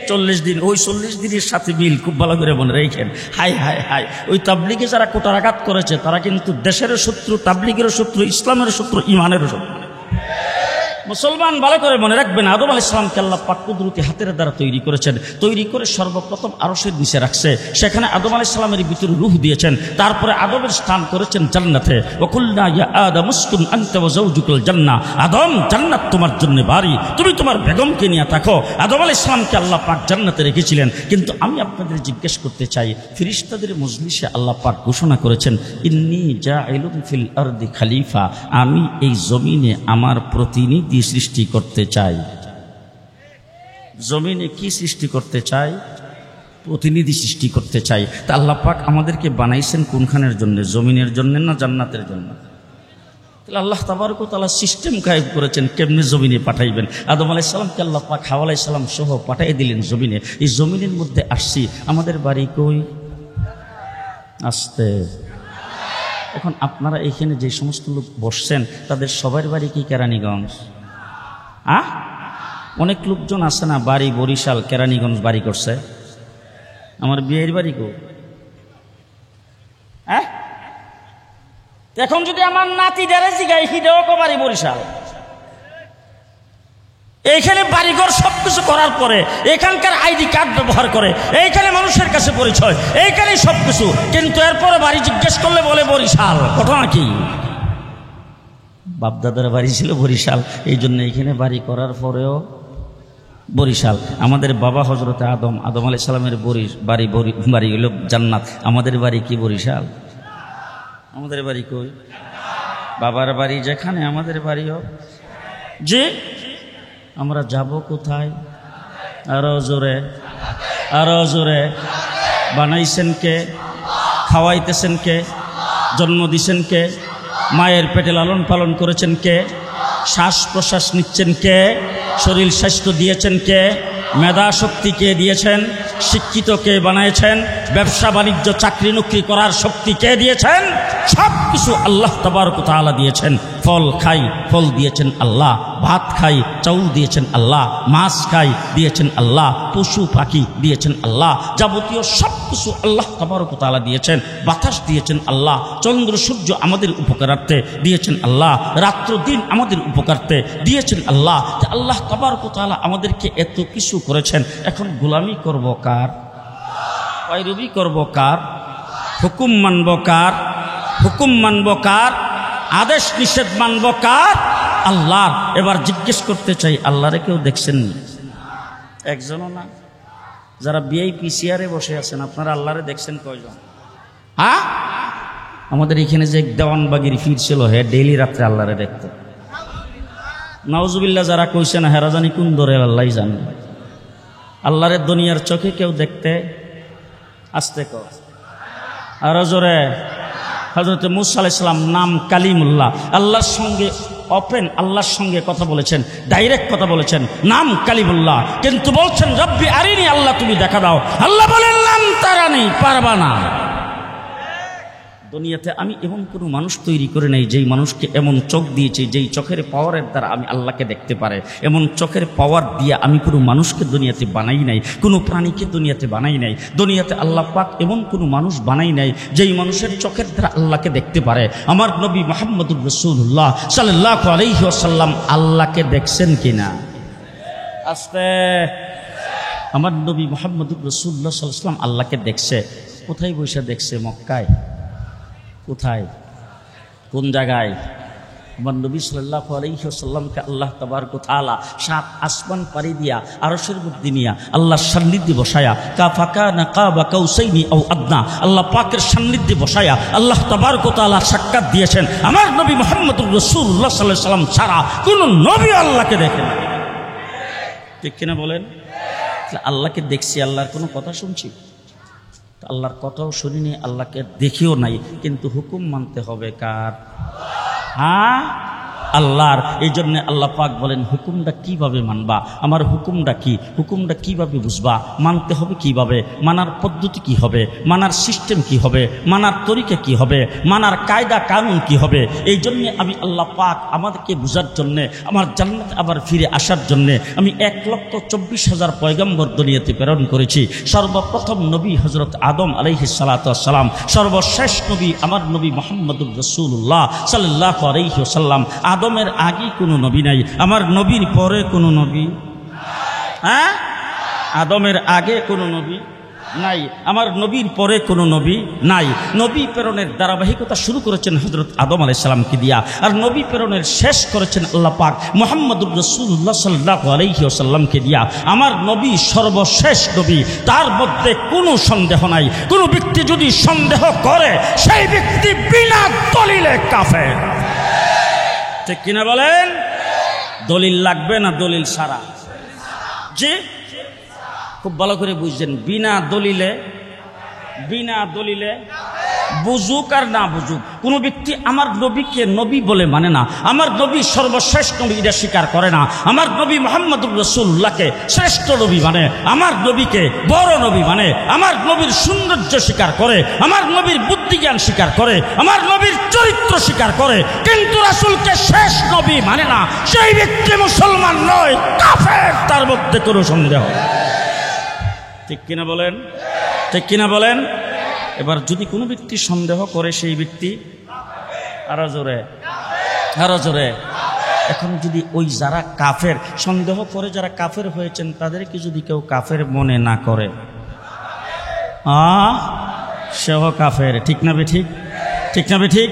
40 দিন। ওই 40 দিনের সাথে মিল খুব ভালো করে মনে রেখেন। হাই হাই হাই, ওই তাবলীগে যারা কোটারাঘাত করেছে তারা কিন্তু দেশেরও শত্রু, তাবলীগেরও শত্রু, ইসলামের শত্রু, ইমানেরও শত্রু। মুসলমান ভালো করে মনে রাখবেন, আদম আলাইহিস সালামকে আল্লাহ পাক কুদরতি হাতের দ্বারা তৈরি করেছেন। তৈরি করে সর্বপ্রথম আরশের নিচে রাখছে। সেখানে আদম আলাইহিস সালামের ভিতরে রূহ দিয়েছেন। তারপরে আদমের স্থান করেছেন জান্নাতে। ওয়াকুলনা ইয়া আদম উসকুন আনতা ওয়া যাওজুকাল জান্নাহ, আদম জান্নাত তোমার জন্য বাড়ি, তুমি তোমার বেগমকে নিয়ে থাকো। আদম আলাইহিস সালামকে আল্লাহ পাক জান্নাতে রেখেছিলেন। কিন্তু আমি আপনাদের জিজ্ঞেস করতে চাই, ফেরেশতাদের মজলিসে আল্লাহ পাক ঘোষণা করেছেন, ইন্নী জাইলুন ফিল আরদি খলিফা, আমি এই জমিনে আমার প্রতিনিধি সৃষ্টি করতে চাই। জমিনে কি সৃষ্টি করতে চাই? প্রতিনিধি সৃষ্টি করতে চাই। তা আল্লাহ পাক আমাদেরকে বানাইছেন কোনখানের জন্য? জমিনের জন্য না জান্নাতের জন্য? তাহলে আল্লাহ তাবারক ওয়া তাআলা সিস্টেম কায়েম করেছেন কেমনে জমিনে পাঠাইবেন। আদম আলাইহিস সালামকে আল্লাহ পাক হাওয়া আলাইহিস সালাম সহ পাঠিয়ে দিলেন জমিনে। এই জমিনের মধ্যে আসছি। আমাদের বাড়ি কই? আসতে। এখন আপনারা এখানে যে সমস্ত লোক বসছেন তাদের সবার বাড়ি কি কেরানীগঞ্জ? অনেক লোকজন আছে না বাড়ি বরিশাল, কেরানীগঞ্জ বাড়ি করছে। আমার বিয়ের বাড়ি কো? এখন যদি আমার নাতি ডেরে জিগাই হিদেও কো বাড়ি বরিশাল। এইখানে বাড়িঘর সবকিছু করার পরে এখানকার আইডি কার্ড ব্যবহার করে, এইখানে মানুষের কাছে পরিচয়, এইখানেই সবকিছু, কিন্তু এরপরে বাড়ি জিজ্ঞেস করলে বলে বরিশাল। ঘটনা কি? বাপদাদার বাড়ি ছিল বরিশাল, এই জন্য এইখানে বাড়ি করার পরেও বরিশাল। আমাদের বাবা হজরতে আদম আলাইহিস সালামের বাড়ি হইল জান্নাত। আমাদের বাড়ি কি বরিশাল? আমাদের বাড়ি কই? বাবার বাড়ি যেখানে আমাদের বাড়িও। যে আমরা যাব কোথায়? আরো জোরে, আরো জোরে। বানাইছেন কে? খাওয়াইতেছেন কে? জন্ম দিছেন কে? মায়ের পেটে লালন পালন করেছেন কে? শ্বাস প্রশ্বাস নিচ্ছেন কে? শরীর স্বাস্থ্য দিয়েছেন কে? মেধা শক্তি কে দিয়েছেন? শিক্ষিত কে বানিয়েছেন? ব্যবসা বাণিজ্য চাকরি নকরি করার শক্তি কে দিয়েছেন? সব কিছু আল্লাহ তাবারক ওয়া তাআলা দিয়েছেন। ফল খাই, ফল দিয়েছেন আল্লাহ। ভাত খাই, চাউল দিয়েছেন আল্লাহ। মাছ খাই, দিয়েছেন আল্লাহ। পশু পাখি দিয়েছেন আল্লাহ। যাবতীয় সব কিছু আল্লাহ তাবারক ওয়া তাআলা দিয়েছেন। বাতাস দিয়েছেন আল্লাহ। চন্দ্র সূর্য আমাদের উপকারার্থে দিয়েছেন আল্লাহ। রাত্র দিন আমাদের উপকারার্থে দিয়েছেন আল্লাহ। আল্লাহ তাবারক ওয়া তাআলা আমাদেরকে এত কিছু করেছেন। এখন গোলামি করব কার? পয়রবি করব কার? হুকুম মানব কার? হুকুম মানব কার? আদেশ নিষেধ মানব কার? আল্লাহ। এবার জিজ্ঞেস করতে চাই, আল্লাহরে কেউ দেখছেন? একজনও না। যারা ভিআইপি চেয়ারে বসে আছেন আপনারা আল্লাহরে দেখছেন কয়জন? আমাদের এখানে যে দেওয়ানবাগির ফির ছিল, হে ডেইলি রাত্রে আল্লাহরে দেখত। নাউজুবিল্লাহ যারা কইছে না, হেরা জানি কোন দরে আল্লাহ জানে। আল্লাহরে দুনিয়ার চোখে কেউ দেখতে? আসতে কর, আরো জোরে। হযরত মূসা আলাইহিস সালাম নাম কালিমুল্লাহ, আল্লাহর সঙ্গে ওপেন, আল্লাহর সঙ্গে কথা বলেছেন, ডাইরেক্ট কথা বলেছেন, নাম কালিমুল্লাহ। কিন্তু বলছেন রব্বি আরিনি, আল্লাহ তুমি দেখা দাও। আল্লাহ বলেন লাম তারানি, পারবা না। দুনিয়াতে আমি এমন কোনো মানুষ তৈরি করে নাই যেই মানুষকে এমন চোখ দিয়েছে, যেই চোখের পাওয়ারের দ্বারা আমি আল্লাহকে দেখতে পারে। এমন চোখের পাওয়ার দিয়ে আমি কোনো মানুষকে দুনিয়াতে বানাই নাই, কোনো প্রাণীকে দুনিয়াতে বানাই নাই। দুনিয়াতে আল্লাহ পাক এমন কোনো মানুষ বানাই নাই যেই মানুষের চোখের দ্বারা আল্লাহকে দেখতে পারে। আমার নবী মুহাম্মদুর রাসূলুল্লাহ সাল্লাল্লাহু আলাইহি ওয়াসাল্লাম আল্লাহকে দেখছেন কিনা? আস্তে। আমার নবী মুহাম্মদুর রাসূলুল্লাহ সাল্লাল্লাহু আলাইহি ওয়াসাল্লাম আল্লাহকে দেখছে। কোথায় বসে দেখছে? মক্কায়। কোথায়? কোন জায়গায়? আমার নবী সাল্লাল্লাহু আলাইহি ওয়াসাল্লামকে আল্লাহ তাবারক ওয়া তাআলা 7 আসমান পাড়ি দিয়া আরশের মধ্যে নিয়া আল্লাহর সান্নিধ্যে বসায়া কাফাকানা কাবা কাউসাইনি আও আদনা, আল্লাহ পাকের সান্নিধ্যে বসায়া আল্লাহ তাবারক ওয়া তাআলা সাক্ষাৎ দিয়েছেন। আমার নবী মুহাম্মদুর রাসূলুল্লাহ সাল্লাল্লাহু আলাইহি ওয়াসাল্লাম ছাড়া কোনো নবী আল্লাহকে দেখেন। ঠিক কিনা বলেন? আল্লাহকে দেখছি, আল্লাহর কোনো কথা শুনছি? আল্লাহর কথাও শুনিনি, আল্লাহকে দেখিও নাই, কিন্তু হুকুম মানতে হবে কার? হ্যাঁ, আল্লাহর। এই জন্য আল্লাহ পাক বলেন হুকুমটা কিভাবে মানবা, আমার হুকুমটা কি, হুকুমটা কিভাবে বুঝবা, মানতে হবে কিভাবে, মানার পদ্ধতি কি হবে, মানার সিস্টেম কি হবে, মানার তরিকা কি হবে, মানার কায়দা কানুন কি হবে। এই জন্যে আমি আল্লাহ পাক আমাদেরকে বুঝার জন্যে, আমার জান্নাতে আবার ফিরে আসার জন্যে আমি 1,24,000 পয়গম্বর দুনিয়াতে প্রেরণ করেছি। সর্বপ্রথম নবী হযরত আদম আলাইহিস সালাতু ওয়াস সালাম, সর্বশেষ নবী আমার নবী মুহাম্মদুর রাসূলুল্লাহ সাল্লাল্লাহু আলাইহি ওয়াসাল্লাম। আদমের আগে কোনো নবী নাই, আমার নবীর পরে কোনো নবী। হ্যাঁ, আদমের আগে কোনো নবী নাই, আমার নবীর পরে কোনো নবী নাই। নবী প্রেরণের ধারাবাহিকতা শুরু করেছেন হযরত আদম আলাইহিস সালামকে দিয়া, আর নবী প্রেরণের শেষ করেছেন আল্লাহ পাক মুহাম্মদুর রাসূলুল্লাহ সাল্লাল্লাহু আলাইহি ওয়াসাল্লামকে দিয়া। আমার নবী সর্বশেষ নবী, তার মধ্যে কোনো সন্দেহ নাই। কোনো ব্যক্তি যদি সন্দেহ করে সেই ব্যক্তি বিনা দলিলে কাফের। ঠিক কিনা বলেন? দলিল লাগবে না দলিল ছাড়া? জি, খুব ভালো করে বুঝছেন। বিনা দলিলে, বিনা দলিলে বুঝুক আর না বুঝুক, কোনো ব্যক্তি আমার নবীকে নবী বলে মানে না, আমার নবী সর্বশ্রেষ্ঠ নবী এটা স্বীকার করে না, আমার নবী মুহাম্মদুর রাসূলুল্লাহকে শ্রেষ্ঠ নবী মানে, আমার নবীকে বড় নবী মানে, আমার নবীর সৌন্দর্য স্বীকার করে, আমার নবীর বুদ্ধিজ্ঞান স্বীকার করে, আমার নবীর চরিত্র স্বীকার করে, কিন্তু রাসূলকে শেষ নবী মানে না, সেই ব্যক্তি মুসলমান নয়, কাফের। তার মধ্যে কোনো সন্দেহ। ঠিক কিনা বলেন? ঠিক কিনা বলেন? এবার যদি কোনো ব্যক্তি সন্দেহ করে সেই ব্যক্তি আরো জোরে, আরো জোরে। এখন যদি ওই যারা কাফের সন্দেহ করে, যারা কাফের হয়েছেন, তাদেরকে যদি কেউ কাফের মনে না করে, সেও কাফের। ঠিক না বে ঠিক? ঠিক না বে ঠিক?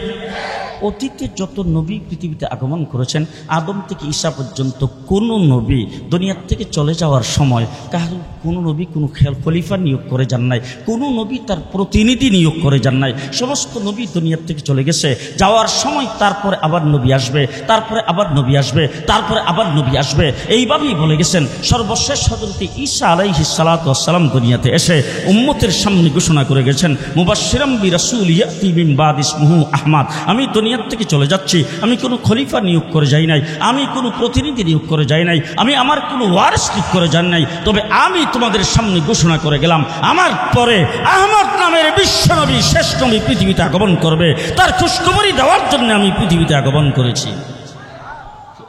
অতীতে যত নবী পৃথিবীতে আগমন করেছেন, আদম থেকে ঈসা পর্যন্ত কোনো নবী দুনিয়ার থেকে চলে যাওয়ার সময় কারণ কোনো নবী কোনো খলিফা নিয়োগ করে যান নাই, কোনো নবী তার প্রতিনিধি নিয়োগ করে যান নাই। সমস্ত নবী দুনিয়ার থেকে চলে গেছে, যাওয়ার সময় তারপরে আবার নবী আসবে, তারপরে আবার নবী আসবে, তারপরে আবার নবী আসবে, এইভাবেই বলে গেছেন। সর্বশেষ হযরত ঈসা আলাইহিস সালাতু ওয়াস সালাম দুনিয়াতে এসে উম্মতের সামনে ঘোষণা করে গেছেন, মুবাশশিরাম বিরাসূল ইয়াতি মিন বাদ ইসমুহু আহমদ। আমি দুনিয়ার থেকে চলে যাচ্ছি, আমি কোনো খলিফা নিয়োগ করে যাই নাই, আমি কোনো প্রতিনিধি নিয়োগ করে যাই নাই, আমি আমার কোনো ওয়ারিস ঠিক করে যাই নাই, তবে আমি তোমাদের সামনে ঘোষণা করে গেলাম, আমার পরে আহমদ নামের বিশ্বনবী, শেষ নবী পৃথিবীতে আগমন করবে। তার খুশখবরি দেওয়ার জন্য আমি পৃথিবীতে আগমন করেছি।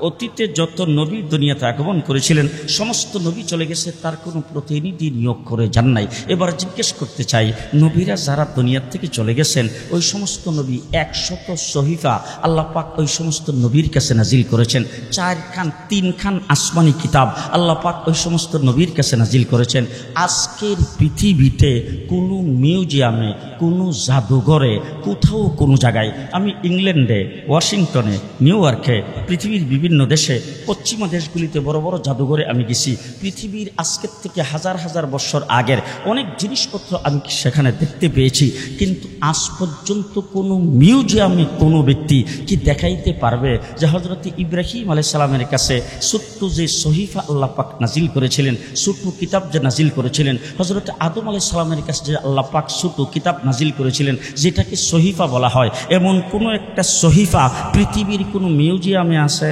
অতীতে যত নবী দুনিয়াতে আগমন করেছিলেন, সমস্ত নবী চলে গেছে, তার কোনো প্রতিনিধি নিয়োগ করে যান নাই। এবার জিজ্ঞেস করতে চাই, নবীরা যারা দুনিয়ার থেকে চলে গেছেন, ওই সমস্ত নবী 100 সহিফা আল্লাহ পাক ওই সমস্ত নবীর কাছে নাজিল করেছেন। 3 খান আসমানি কিতাব আল্লাহ পাক ওই সমস্ত নবীর কাছে নাজিল করেছেন। আজকের পৃথিবীতে কোনো মিউজিয়ামে, কোনো জাদুঘরে, কোথাও কোনো জায়গায়, আমি ইংল্যান্ডে, ওয়াশিংটনে, নিউ ইয়র্কে, পৃথিবীর বিভিন্ন বিভিন্ন দেশে পশ্চিমা দেশগুলিতে বড় বড় জাদুঘরে আমি গেছি। পৃথিবীর আজকের থেকে হাজার হাজার বছর আগের অনেক জিনিসপত্র আমি সেখানে দেখতে পেয়েছি, কিন্তু আজ পর্যন্ত কোনো মিউজিয়ামে কোনো ব্যক্তি কি দেখাইতে পারবে যে হযরত ইব্রাহিম আলাইহিস সালামের কাছে ছোট্ট যে সহিফা আল্লাহ পাক নাজিল করেছিলেন, ছোট্ট কিতাব যে নাজিল করেছিলেন, হযরত আদম আলাইহিস সালামের কাছে যে আল্লাহ পাক ছোট্ট কিতাব নাজিল করেছিলেন যেটাকে সহিফা বলা হয়, এমন কোনো একটা সহিফা পৃথিবীর কোনো মিউজিয়ামে আছে?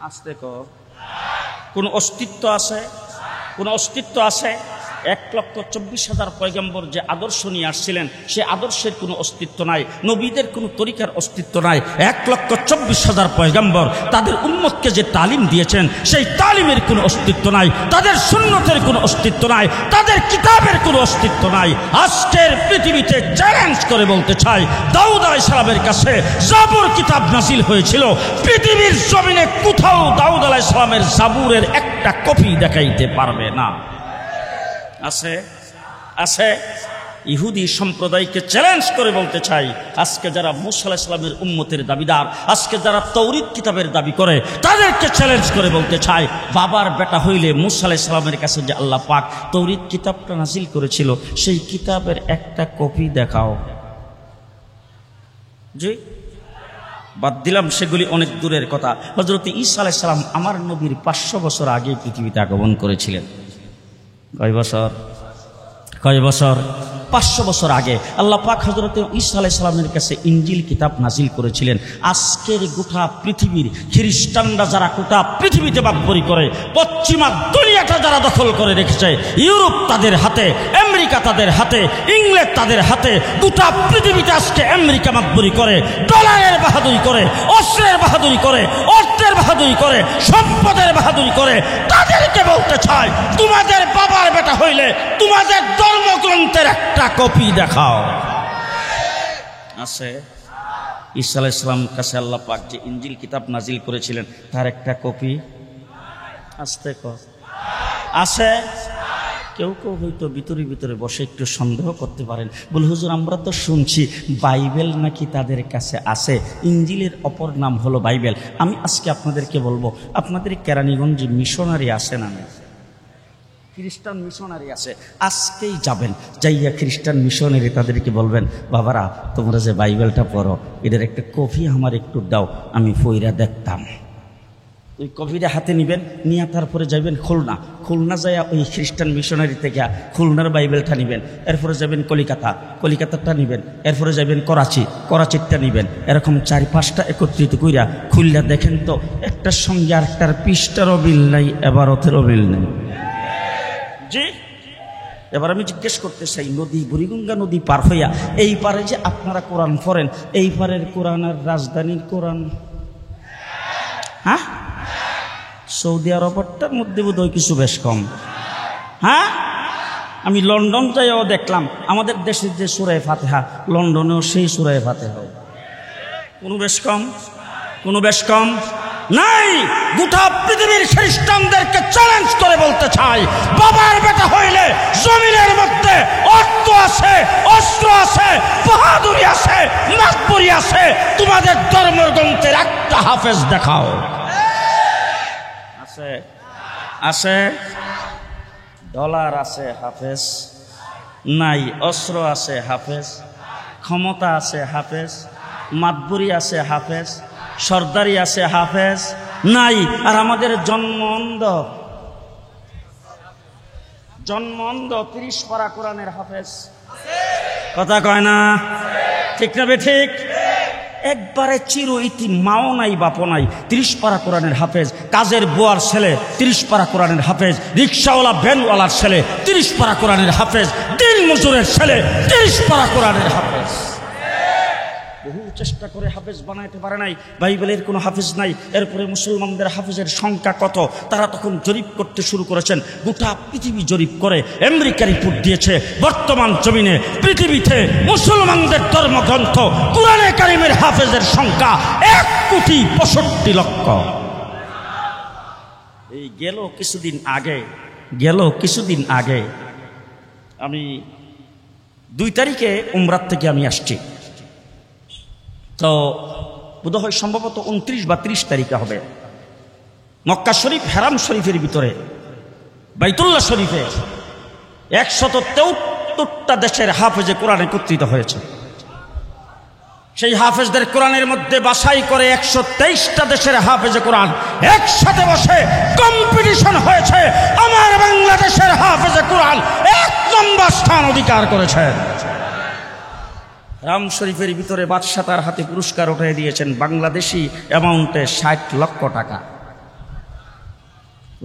আসতে কোনো অস্তিত্ব আছে? কোনো অস্তিত্ব আছে? 1,24,000 পয়গম্বর যে আদর্শ নিয়ে আসছিলেন সে আদর্শের কোনো অস্তিত্ব নাই, নবীদের কোনো তরিকার অস্তিত্ব নাই। 1,24,000 পয়গম্বর তাদের উম্মতকে যে তালিম দিয়েছেন সেই তালিমের কোনো অস্তিত্ব নাই, তাদের সুন্নতের কোনো অস্তিত্ব নাই, তাদের কিতাবের কোনো অস্তিত্ব নাই। আজকের পৃথিবীতে চ্যালেঞ্জ করে বলতে চাই, দাউদ আলাইহিস সালামের কাছে জাবুর কিতাব নাজিল হয়েছিল, পৃথিবীর জমিনে কোথাও দাউদ আলাইহিস সালামের জাবুরের একটা কপি দেখাইতে পারবে না। আছে? আছে? ইহুদি সম্প্রদায়কে চ্যালেঞ্জ করে বলতে চাই, আজকে যারা মুসা আলাইহিস সালামের উম্মতের দাবিদার, আজকে যারা তাওরীত কিতাবের দাবি করে, তাদেরকে চ্যালেঞ্জ করে বলতে চাই, বাবার বেটা হইলে মুসা আলাইহিস সালামের কাছে যে আল্লাহ পাক তাওরীত কিতাবটা নাজিল করেছিল সেই কিতাবের একটা কপি দেখাও। জি, বাদ দিলাম সেগুলি অনেক দূরের কথা। হযরত ঈসা আলাইহিস সালাম আমার নবীর 500 বছর আগে পৃথিবীতে আগমন করেছিলেন। কয় বছর? 500 বছর আগে আল্লাহ পাক হযরত ঈসা আলাইহিস সালামের কাছে ইনজিল কিতাব নাজিল করেছিলেন। আজকের গোটা পৃথিবীর খ্রিস্টানরা যারা গোটা পৃথিবীতে বাড়াবাড়ি করে, পশ্চিমা দুনিয়াটা যারা দখল করে রেখেছে, ইউরোপ তাদের হাতে, আমেরিকা তাদের হাতে, ইংল্যান্ড তাদের হাতে, গোটা পৃথিবীতে আজকে আমেরিকা বাড়াবাড়ি করে, ডলারের বাহাদুরি করে, অস্ত্রের বাহাদুরি করে, অর্থের বাহাদুরি করে, সম্পদের বাহাদুরি করে। তাদেরকে বলতে চাই, তোমাদের বাবার বেটা হইলে তোমাদের ধর্মগ্রন্থের একটা কপি দেখাও। আছে? ঈসা আলাইহিস সালামের কাছে আল্লাহ পাক যে ইনজিল কিতাব নাজিল করেছিলেন তার একটা কপি আসতে আছে? কেউ কেউ হয়তো ভিতরে ভিতরে বসে একটু সন্দেহ করতে পারেন, বলে হুজুর আমরা তো শুনছি বাইবেল নাকি তাদের কাছে আছে, ইনজিলের অপর নাম হলো বাইবেল। আমি আজকে আপনাদেরকে বলবো, আপনাদের কেরানীগঞ্জে মিশনারি আছে না? খ্রিস্টান মিশনারি আছে, আজকেই যাবেন, যাইয়া খ্রিস্টান মিশনারি তাদেরকে বলবেন, বাবারা তোমরা যে বাইবেলটা পড়ো এটার একটা কপি আমার একটু দাও, আমি পইরা দেখতাম। ওই কপিটা হাতে নিবেন, নিয়ে তারপরে যাবেন খুলনা যাইয়া ওই খ্রিস্টান মিশনারি থেকে খুলনার বাইবেলটা নিবেন, এরপরে যাবেন কলিকাতারটা নিবেন, এরপরে যাবেন করাচিরটা নিবেন, এরকম 4-5টা একত্রিত কইরা খুললা দেখেন তো একটার সঙ্গে আরেকটার পৃষ্ঠারও মিল নাই, এবারতেরও মিল নেই। জি, এবার আমি জিজ্ঞেস করতে চাই, নদী বুড়িগঙ্গা নদী পার হইয়া এই পারে যে আপনারা কোরআন পড়েন, এই পারের কোরআন আর রাজধানীর কোরআন, হ্যাঁ সৌদি আরবটার মধ্যে বোধহয় কিছু বেশ কম। হ্যাঁ, আমি লন্ডন যাইও দেখলাম আমাদের দেশের যে সূরা ফাতিহা, লন্ডনেও সেই সূরা ফাতিহা, কোনো বেশ কম নাই। গোটা পৃথিবীর খ্রিস্টানদেরকে চ্যালেঞ্জ করে বলতে চাই, বাবার বেটা হইলে জমিনের মধ্যে অর্থ আছে, অস্ত্র আছে, বাহাদুরি আছে, মাতবরি আছে, তোমাদের ধর্মগ্রন্থের একটা হাফেজ দেখাও। আছে? ডলার আছে, হাফেজ নাই। অস্ত্র আছে, হাফেজ। ক্ষমতা আছে, হাফেজ। মাতবরি আছে, হাফেজ। সর্দারি আছে, হাফেজ নাই। আর আমাদের জন্ম অন্ধ 30 পারা কোরআনের হাফেজ, কথা কয় না? ঠিক না ঠিক? একবারে চির ইতি, মাও নাই বাপও নাই, 30 পারা কোরআনের হাফেজ। কাজের বুয়ার ছেলে 30 পারা কোরআনের হাফেজ, রিক্সাওয়ালা ভ্যানওয়ালার ছেলে 30 পারা কোরআনের হাফেজ, দিন মজুরের ছেলে 30 পারা কোরআনের হাফেজ। বহু চেষ্টা করে হাফেজ বানাইতে পারে নাই, বাইবেলের কোনো হাফেজ নাই। এরপরে মুসলমানদের হাফেজের সংখ্যা কত তারা তখন জরিপ করতে শুরু করেছেন। গোটা পৃথিবী জরিপ করে আমেরিকা রিপোর্ট দিয়েছে, বর্তমান জমিনে পৃথিবীতে মুসলমানদের ধর্মগ্রন্থ কুরআনে কারীমের হাফেজের সংখ্যা 1,65,00,000। এই গেল কিছুদিন আগে আমি 2 তারিখে উমরাত থেকে আমি আসছি। তো বোধহয় সম্ভবত 29 বা 30 তারিখে হবে। মক্কা শরীফ হারাম শরীফের ভিতরে বাইতুল্লাহ শরীফে 173টা দেশের হাফেজে কোরআন একত্রিত হয়েছে। সেই হাফেজদের কোরআনের মধ্যে বাছাই করে 123টা দেশের হাফেজে কোরআন একসাথে বসে কম্পিটিশন হয়েছে। আমার বাংলাদেশের হাফেজে কোরআন 1 নম্বর স্থান অধিকার করেছে। রাম শরীফের ভিতরে বাদশা তার হাতে পুরস্কার উঠিয়ে দিয়েছেন বাংলাদেশি অ্যামাউন্টে 60 লক্ষ টাকা।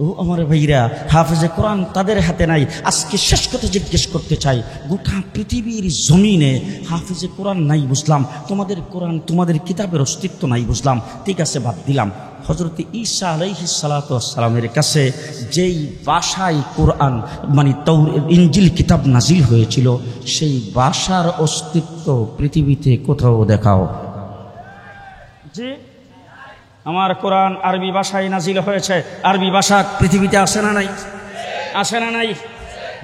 ও আমার ভাইরা, হাফেজে কোরআন তাদের হাতে নাই। আজকে শেষ কথা জিজ্ঞেস করতে চাই, গোটা পৃথিবীর জমিনে হাফেজে কোরআন নাই বুঝলাম, তোমাদের কোরআন তোমাদের কিতাবের অস্তিত্ব নাই বুঝলাম, ঠিক আছে বাদ দিলাম। হযরত ঈসা আলাইহিস সালাতু ওয়াস সালামের কাছে যেই ভাষায় কোরআন মানে ইনজিল কিতাব নাজিল হয়েছিল, সেই ভাষার অস্তিত্ব পৃথিবীতে কোথাও দেখাও যে আমার কোরআন আরবি ভাষায় নাজিল হয়েছে। আরবি ভাষা পৃথিবীতে আসে না নাই? আসে না নাই?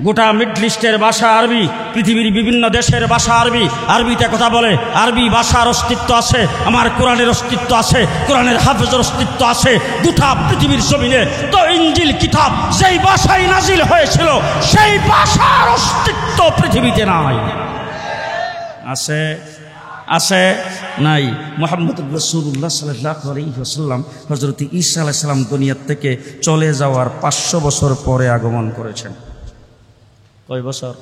গোটা মিডল ইস্টের ভাষা আরবি, পৃথিবীর বিভিন্ন দেশের ভাষা আরবি, আরবিতে কথা বলে। আরবি ভাষার অস্তিত্ব আছে, আমার কোরআনের অস্তিত্ব আছে, কোরআনের হাফেজের অস্তিত্ব আছে গোটা পৃথিবীর জমিনে। তো ইনজিল কিতাব যেই ভাষায় নাজিল হয়েছিল, সেই ভাষার অস্তিত্ব পৃথিবীতে নাই। আছে? আছে? নাই। মুহাম্মদুর রাসূলুল্লাহ সাল্লাল্লাহু আলাইহি ওয়াসাল্লাম হযরত ঈসা আলাইহিস সালাম দুনিয়া থেকে চলে যাওয়ার 500 বছর পরে আগমন করেছেন। কয় বছর?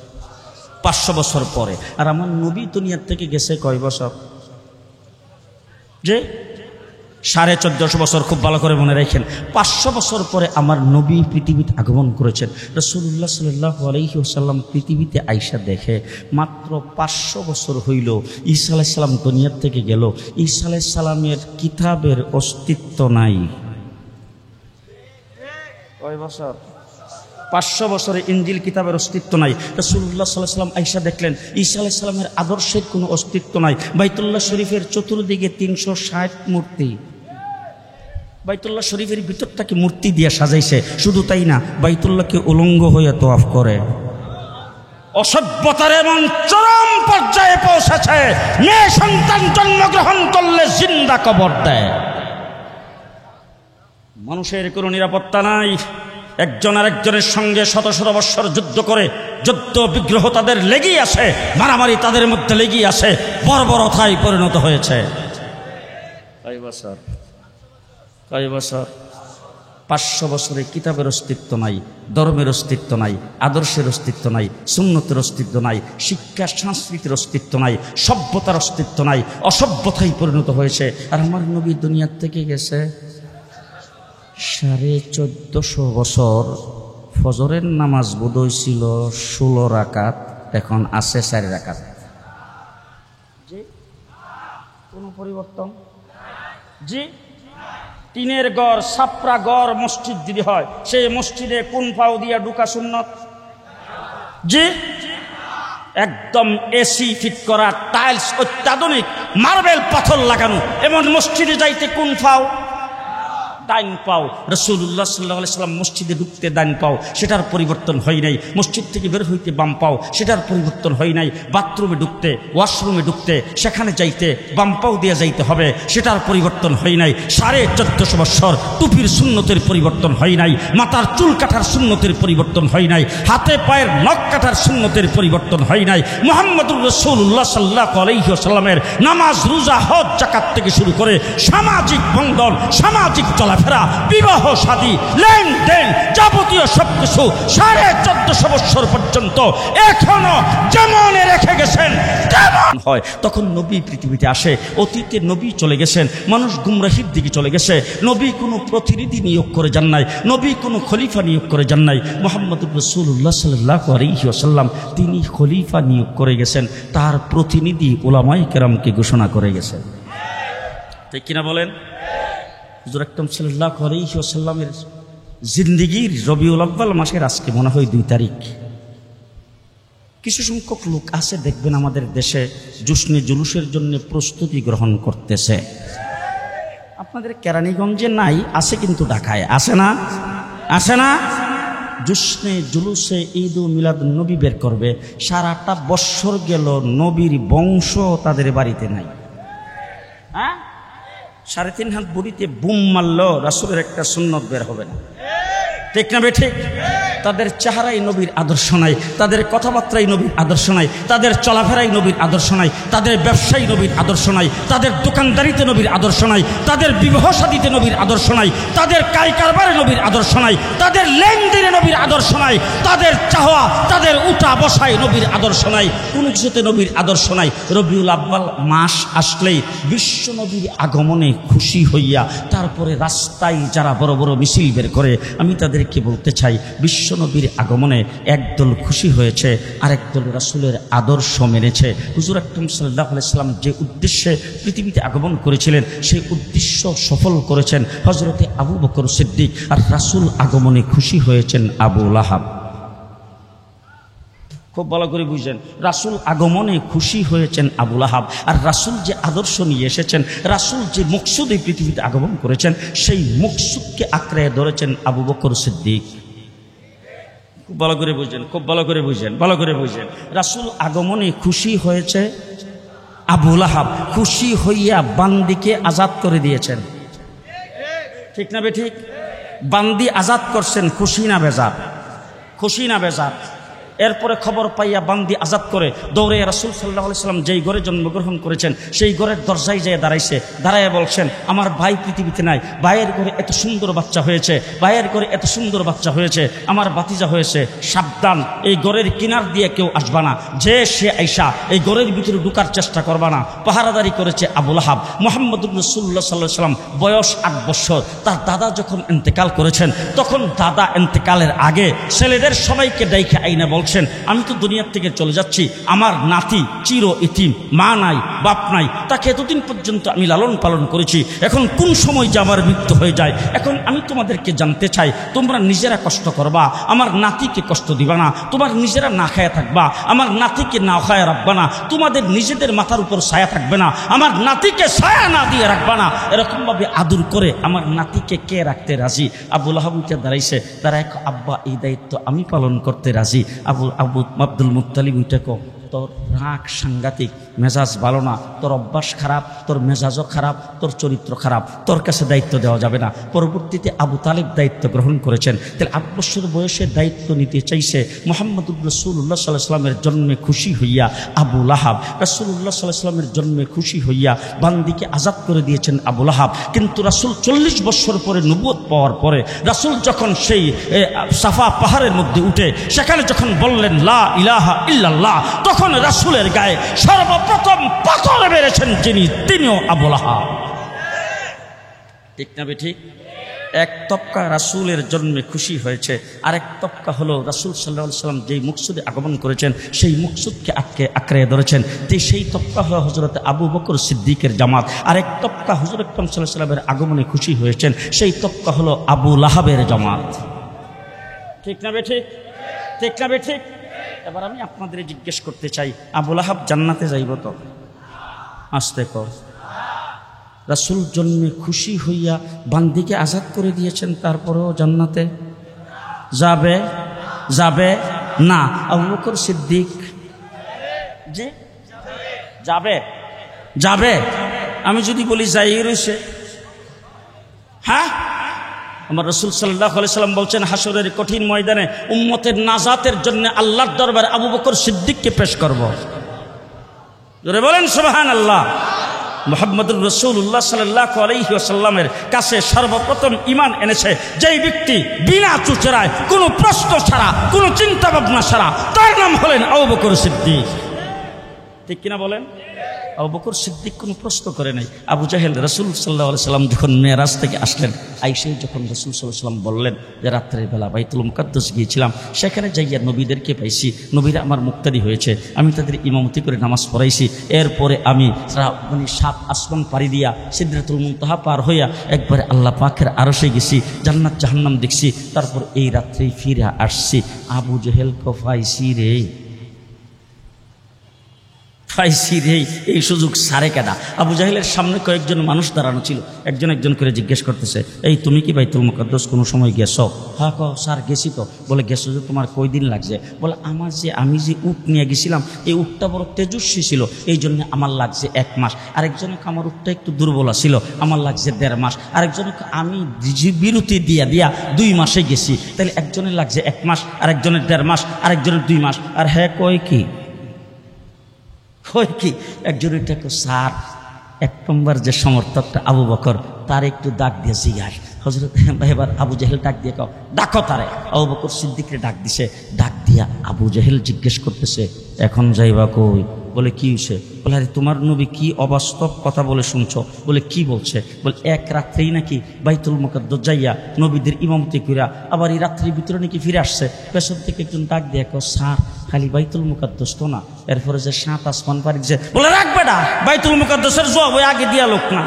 500 বছর পরে। আর আমার নবী দুনিয়া থেকে গেছে কয় বছর? যে 1450 বছর। খুব ভালো করে মনে রাখেন, 500 বছর পরে আমার নবী পৃথিবীতে আগমন করেছেন। রাসূলুল্লাহ সাল্লাল্লাহু আলাইহি ওয়াসাল্লাম পৃথিবীতে আইসা দেখে মাত্র 500 বছর হইল ঈসা আলাইহিস সালাম দুনিয়া থেকে গেল, ঈসা আলাইহিস সালামের কিতাবের অস্তিত্ব নাই। কয় বছর? 500 বছরে ইনজিল কিতাবের অস্তিত্ব নাই। রাসূলুল্লাহ সাল্লাল্লাহু আলাইহি ওয়াসাল্লাম আইসা দেখলেন ঈসা আলাইহিস সালামের আদর্শের কোনো অস্তিত্ব নাই। বাইতুল্লাহ শরীফের চতুর্দিকে 360 মূর্তি। বাইতুল্লাহ শরীফের ভিতরটাকে মূর্তি দিয়ে সাজাইছে। শুধু তাই না, বাইতুল্লাহকে উলঙ্গ হয়ে তওয়াফ করে। অসভ্যতার এমন চরম পর্যায়ে পৌঁছেছে, মেয়ে সন্তান জন্মগ্রহণ করলে জিন্দা কবর দেয়। মানুষের কোনো নিরাপত্তা নাই। একজন আরেকজনের সঙ্গে শত শত বৎসর যুদ্ধ করে, যুদ্ধ বিগ্রহ তাদের লেগেই আছে, মারামারি তাদের মধ্যে লেগেই আছে, বর্বরতায় পরিণত হয়েছে। কয় বছর? কয় বছর? 500 বছরে কিতাবের অস্তিত্ব নাই, ধর্মের অস্তিত্ব নাই, আদর্শের অস্তিত্ব নাই, সুন্নতের অস্তিত্ব নাই, শিক্ষা সংস্কৃতির অস্তিত্ব নাই, সভ্যতার অস্তিত্ব নাই, অসভ্যতায় পরিণত হয়েছে। আর আমার নবী দুনিয়ার থেকে গেছে 1450 বছর। ফজরের নামাজ বোধহয় ছিল 16 রাকাত, এখন আছে 4 রাকাত। জি, কোন পরিবর্তন? জি, টিনের গড়, ছাপরা গড় মসজিদ যদি হয়, সেই মসজিদে কোন পাও দিয়া ঢুকা সুন্নত? জি, একদম এসি ফিট করা, টাইলস, অত্যাধুনিক মার্বেল পাথর লাগানো এমন মসজিদে যাইতে কোন পাও? ডাইন পাও। রাসূলুল্লাহ সাল্লাল্লাহু আলাইহি ওয়াসাল্লাম মসজিদে ঢুকতে ডাইন পাও, সেটার পরিবর্তন হয় নাই। মসজিদ থেকে বের হইতে বাম পাও, সেটার পরিবর্তন হয় নাই। বাথরুমে ঢুকতে, ওয়াশরুমে ঢুকতে, সেখানে যাইতে বাম পাও দিয়ে যাইতে হবে, সেটার পরিবর্তন হয় নাই। 1450 বছর টুপির সুন্নতের পরিবর্তন হয় নাই, মাথার চুল কাটার সুন্নতের পরিবর্তন হয় নাই, হাতে পায়ের নখ কাটার সুন্নতের পরিবর্তন হয় নাই। মুহাম্মদুর রাসূলুল্লাহ সাল্লাল্লাহু আলাইহি ওয়াসাল্লামের নামাজ, রোজা, হজ, যাকাত থেকে শুরু করে সামাজিক বন্ধন, সামাজিক চলাফেরা, বিবাহ শাদী, লেনদেন, যাবতীয় সবকিছু 1450 বছর পর্যন্ত এখনো যেমন রেখে গেছেন তেমন হয়। তখন নবী পৃথিবীতে আসে। অতীতে নবী চলে গেছেন, মানুষ গুমরাহির দিকে চলে গেছে। নবী কোনো প্রতিনিধি নিয়োগ করে যান নাই, নবী কোনো খলিফা নিয়োগ করে যান নাই। মুহাম্মদুর রাসূলুল্লাহ সাল্লাল্লাহু আলাইহি ওয়াসাল্লাম তিনি খলিফা নিয়োগ করে গেছেন, তার প্রতিনিধি উলামায়ে কেরামকে ঘোষণা করে গেছেন। ঠিক কিনা বলেন? হুজুর আকরাম সাল্লাল্লাহু আলাইহি ওয়াসাল্লামের জিন্দেগীর রবিউল আউয়াল মাসের আজকে মনে হয় 2 তারিখ। কিছু সংখ্যক লোক আছে দেখবেন আমাদের দেশে জুসনে জুলুসের জন্য প্রস্তুতি গ্রহণ করতেছে। আপনাদের কেরানীগঞ্জে নাই, আছে কিন্তু ঢাকায় আছে না? আছে না? জুসনে জুলুসে ঈদ ও মিলাদ নবী বের করবে। সারাটা বৎসর গেল নবীর বংশ তাদের বাড়িতে নাই। হ্যাঁ, 3.5 হাত বড়িতে বুম মারলেও রাসূলের একটা সুন্নত বের হবে না, ঠিক না বেঠিক? তাদের চেহারাই নবীর আদর্শ নাই, তাদের কথাবার্তাই নবীর আদর্শ নাই, তাদের চলাফেরাই নবীর আদর্শ নাই, তাদের ব্যবসায়ী নবীর আদর্শ নাই, তাদের দোকানদারিতে নবীর আদর্শ নাই, তাদের বিবাহ শাদীতে নবীর আদর্শ নাই, তাদের কাই কারবারে নবীর আদর্শ নাই, তাদের লেনদেনে নবীর আদর্শ নাই, তাদের চাওয়া তাদের উঠা বসায় নবীর আদর্শ নাই, কোনো কিছুতে নবীর আদর্শ নাই। রবিউল আউয়াল মাস আসলেই বিশ্ব নবীর আগমনে খুশি হইয়া তারপরে রাস্তায় যারা বড় বড় মিছিল বের করে, আমি তাদেরকে বলতে চাই, বিশ্ব নবীর আগমনে একদল খুশি হয়েছে, আরেক দল রাসূলের আদর্শ মেনেছে। হুজুর আকরাম সাল্লাল্লাহু আলাইহি সাল্লাম যে উদ্দেশ্যে পৃথিবীতে আগমন করেছিলেন সেই উদ্দেশ্য সফল করেছেন হযরতে আবু বকর সিদ্দিক, আর রাসূল আগমনে খুশি হয়েছেন আবু লাহাব। খুব ভালো করে বুঝছেন, রাসূল আগমনে খুশি হয়েছেন আবু লাহাব, আর রাসূল যে আদর্শ নিয়ে এসেছেন, রাসূল যে মকসুদে পৃথিবীতে আগমন করেছেন সেই মকসুদকে আঁকড়ে ধরেছেন আবু বকর সিদ্দিক। খুব ভালো করে বুঝছেন, খুব ভালো করে বুঝছেন, ভালো করে বুঝছেন। রাসূল আগমনে খুশি হয়েছে আবু লাহাব, খুশি হইয়া বান্দিকে আজাদ করে দিয়েছেন, ঠিক না বেঠিক? বান্দি আজাদ করছেন, খুশি না বেজার? খুশি না বেজার? এরপরে খবর পাইয়া বান্দি আজাদ করে দৌড়ে রাসূল সাল্লাল্লাহু আলাইহি সাল্লাম যেই ঘরে জন্মগ্রহণ করেছেন সেই ঘরের দরজায় যেয়ে দাঁড়াইছে, দাঁড়াইয়া বলছেন, আমার ভাই পৃথিবীতে নাই, ভাইয়ের ঘরে এত সুন্দর বাচ্চা হয়েছে, ভাইয়ের ঘরে এত সুন্দর বাচ্চা হয়েছে, আমার ভাতিজা হয়েছে, সাবধান, এই ঘরের কিনার দিয়ে কেউ আসবা না, যে সে আইসা এই ঘরের ভিতরে ঢুকার চেষ্টা করবা না। পাহারাদারি করেছে আবু লাহাব। মুহাম্মদুর রাসূলুল্লাহ সাল্লাল্লাহু আলাইহি সাল্লাম বয়স 8 বছর, তার দাদা যখন ইন্তেকাল করেছেন তখন দাদা ইন্তেকালের আগে ছেলেদের সবাইকে ডাইকে আইনা বলছেন, আমি তো দুনিয়ার থেকে চলে যাচ্ছি, আমার নাতি চির ইতিম, মা নাই বাপ নাই, তাকে এতদিন পর্যন্ত আমি লালন পালন করেছি, এখন কোন সময় যে আমার মৃত্যু হয়ে যায়, এখন আমি তোমাদেরকে জানতে চাই, তোমরা নিজেরা কষ্ট করবা, আমার নাতিকে কষ্ট দিবা না, তোমার নিজেরা না খায়া থাকবা, আমার নাতিকে না খায়া রাখবা না, তোমাদের নিজেদের মাথার উপর ছায়া থাকবে না, আমার নাতিকে ছায়া না দিয়ে রাখবা না, এরকমভাবে আদর করে আমার নাতিকে কে রাখতে রাজি? আবু লাহাব উঠে দাঁড়াইছে, দাঁড়ায়, আব্বা এই দায়িত্ব আমি পালন করতে রাজি। আব্দুল মুত্তালিব উঠে কো, তোর রাগ সাংঘাতিক, মেজাজ ভালো না, তোর অভ্যাস খারাপ, তোর মেজাজও খারাপ, তোর চরিত্র খারাপ, তোর কাছে দায়িত্ব দেওয়া যাবে না। পরবর্তীতে আবু তালিব দায়িত্ব গ্রহণ করেছেন। তাহলে 8 বছর বয়সে দায়িত্ব নিতে চাইছে মুহাম্মদুর রাসূলুল্লাহ সাল্লাল্লাহু আলাইহি সাল্লামের জন্মে খুশি হইয়া আবু লাহাব, রাসূলুল্লাহ সাল্লাল্লাহু আলাইহি সাল্লামের জন্মে খুশি হইয়া বান্দিকে আজাদ করে দিয়েছেন আবু লাহাব। কিন্তু রাসূল 40 বছর পরে নবুয়ত পাওয়ার পরে রাসূল যখন সেই সাফা পাহাড়ের মধ্যে উঠে সেখানে যখন বললেন লা ইলাহা ইল্লাল্লাহ, তখন রাসূলের গায়ে সর্বপ্রথম পাথর মেরেছেন যিনি, তিনিও আবু লাহাব, ঠিক না বেঠিক? এক তবকা রাসূলের জন্মে খুশি হয়েছে, আরেক তবকা হলো রাসূল সাল্লাল্লাহু আলাইহি সাল্লাম যেই মকসুদে আগমন করেছেন সেই মকসুদকে আঁকড়ে ধরেছেন, সেই তবকা হলো হযরত আবু বকর সিদ্দিকের জামাত। আরেক তবকা হুজুর আকরাম সাল্লাল্লাহু আলাইহি সাল্লামের আগমনে খুশি হয়েছেন, সেই তবকা হলো আবু লাহাবের জামাত, ঠিক না বেঠিক? ঠিক না বেঠিক? এবার আমি আপনাদের জিজ্ঞেস করতে চাই, আবু লাহাব জান্নাতে যাইব তো? আসতে কর। রাসূল জন্মে খুশি হইয়া বান্দিকে আজাদ করে দিয়েছেন, তারপরেও জান্নাতে যাবে? যাবে না। আবু বকর সিদ্দিক জি যাবে? যাবে? আমি যদি বলি যাই রয়েছে, হ্যাঁ? আমার রাসূল সাল্লাল্লাহু আলাইহি সাল্লাম বলছেন, হাসরের কঠিন ময়দানে উম্মতের নাজাতের জন্য আল্লাহর দরবারে আবু বকর সিদ্দিককে পেশ করব। জোরে বলেন সুবহানাল্লাহ। মুহাম্মদুর রাসূলুল্লাহ সাল্লাল্লাহু আলাইহি ওয়াসাল্লামের কাছে সর্বপ্রথম ঈমান এনেছে যেই ব্যক্তি বিনা চুচেরায়, কোনো প্রশ্ন ছাড়া, কোনো চিন্তা ভাবনা ছাড়া, তার নাম হলেন আবু বকর সিদ্দিক, ঠিক কিনা বলেন? আবু বকর সিদ্দিক কোনো প্রশ্ন করে নাই। আবু জাহেল রাসূল সাল্লাল্লাহু আলাইহি সাল্লাম যখন মেরাজ থেকে আসলেন, আইসে যখন রাসূল সাল্লাল্লাহু আলাইহি সাল্লাম বললেন যে রাত্রের বেলা বাইতুল মুকাদ্দাস গিয়েছিলাম, সেখানে যাইয়া নবীদেরকে পাইছি, নবীরা আমার মুক্তাদি হয়েছে, আমি তাদের ইমামতি করে নামাজ পড়াইছি, এরপরে আমি 7 আসমান পাড়ি দিয়া সিদরাতুল মুনতাহা পার হইয়া একবারে আল্লাহ পাকের আরশে গেছি, জান্নাত জাহান্নাম দেখছি, তারপর এই রাত্রেই ফিরে আসছি। আবু জাহেল কফাইছি রে, পাইছি রে, এই সুযোগ সারে কেডা? আবু জাহেলের সামনে কয়েকজন মানুষ দাঁড়ানো ছিল, একজন একজন করে জিজ্ঞেস করতেছে, এই তুমি কি বাইতুল মুকাদ্দাস কোনো সময় গেছো? হ্যাঁ ক স্যার গেছি তো। বলে গেছো যে তোমার কয়দিন লাগছে? বলে আমি যে উট নিয়ে গেছিলাম, এই উটটা বড় তেজস্বী ছিল, এই জন্য আমার লাগছে 1 মাস। আরেকজনকে আমার উটটা একটু দুর্বলা ছিল, আমার লাগছে 1.5 মাস। আরেকজনকে আমি বিরতি দিয়া 2 মাসে গেছি, তাহলে একজনের লাগছে 1 মাস, আরেকজনের 1.5 মাস, আরেকজনের 2 মাস। আর হ্যাঁ কয় কি একজন এটা স্যার 1 নম্বর যে সমর্থকটা আবু বকর, তার একটু ডাক দিয়ে জিজ্ঞাস হযরত। এবার আবু জাহেল ডাক দিয়ে ডাকো তারে। আবু বকর সিদ্দিকরে ডাক দিছে, ডাক দিয়া আবু জাহেল জিজ্ঞেস করতেছে, এখন যাইবা কই? বলে কি হয়েছে? বলে আরে তোমার নবী কি অবাস্তব কথা বলে শুনছো? বলে কি বলছে? বলে এক রাত্রেই নাকি বাইতুল মুকাদ্দাস যাইয়া নবীদের ইমামতি কইরা আবার এই রাত্রির ভিতরে নাকি ফিরে আসছে। পেছন থেকে একজন ডাক দিয়ে স্যার খালি বাইতুল মুকাদ্দাস তো না, এরপরে যে 7 আসমান পারি যে। বলে রাখবে না, বাইতুল মুকাদ্দাসের জবাব আগে দিয়া লোক না,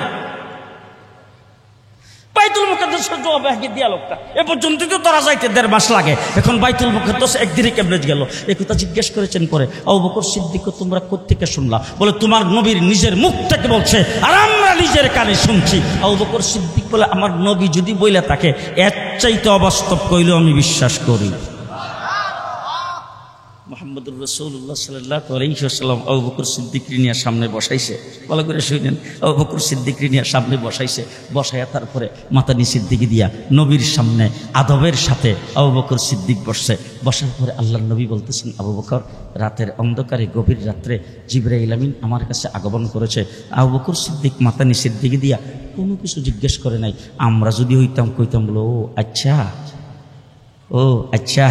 বাইতুল মুকাদ্দাসের জবাব আগে দিয়া লোকটা। এ পর্যন্ত তো তারা যাইতে 1.5 মাস লাগে, এখন বাইতুল মুকাদ্দাস একদিনে কেমনে গেল? এই কথা জিজ্ঞেস করেছেন। পরে আবু বকর সিদ্দিক, তোমরা কোত্থেকে শুনলা? বলে তোমার নবীর নিজের মুখ থেকে বলছে, আর আমরা নিজের কানে শুনছি। আবু বকর সিদ্দিক বলে, আমার নবী যদি বইলা থাকে এর চাইতে অবাস্তব কইলেও আমি বিশ্বাস করি। মুহাম্মদুর রাসূলুল্লাহ সাল্লাল্লাহু আলাইহি ওয়াসাল্লাম আবু বকর সিদ্দিক নিয়ে সামনে বসাইছে। ভালো করে শুনেন, আবু বকর সিদ্দিক নিয়ে সামনে বসাইছে, বসাইয়া তারপরে মাথা নিচের দিকে দিয়া নবীর সামনে আদবের সাথে আবু বকর সিদ্দিক বসছে। বসার পরে আল্লাহর নবী বলতেছেন, আবু বকর, রাতের অন্ধকারে গভীর রাত্রে জিবরাইল আমিন আমার কাছে আগমন করেছে। আবু বকর সিদ্দিক মাথা নিচের দিকে দিয়া কোনো কিছু জিজ্ঞেস করে নাই। আমরা যদি হইতাম কইতাম, বলো ও আচ্ছা, ও আচ্ছা।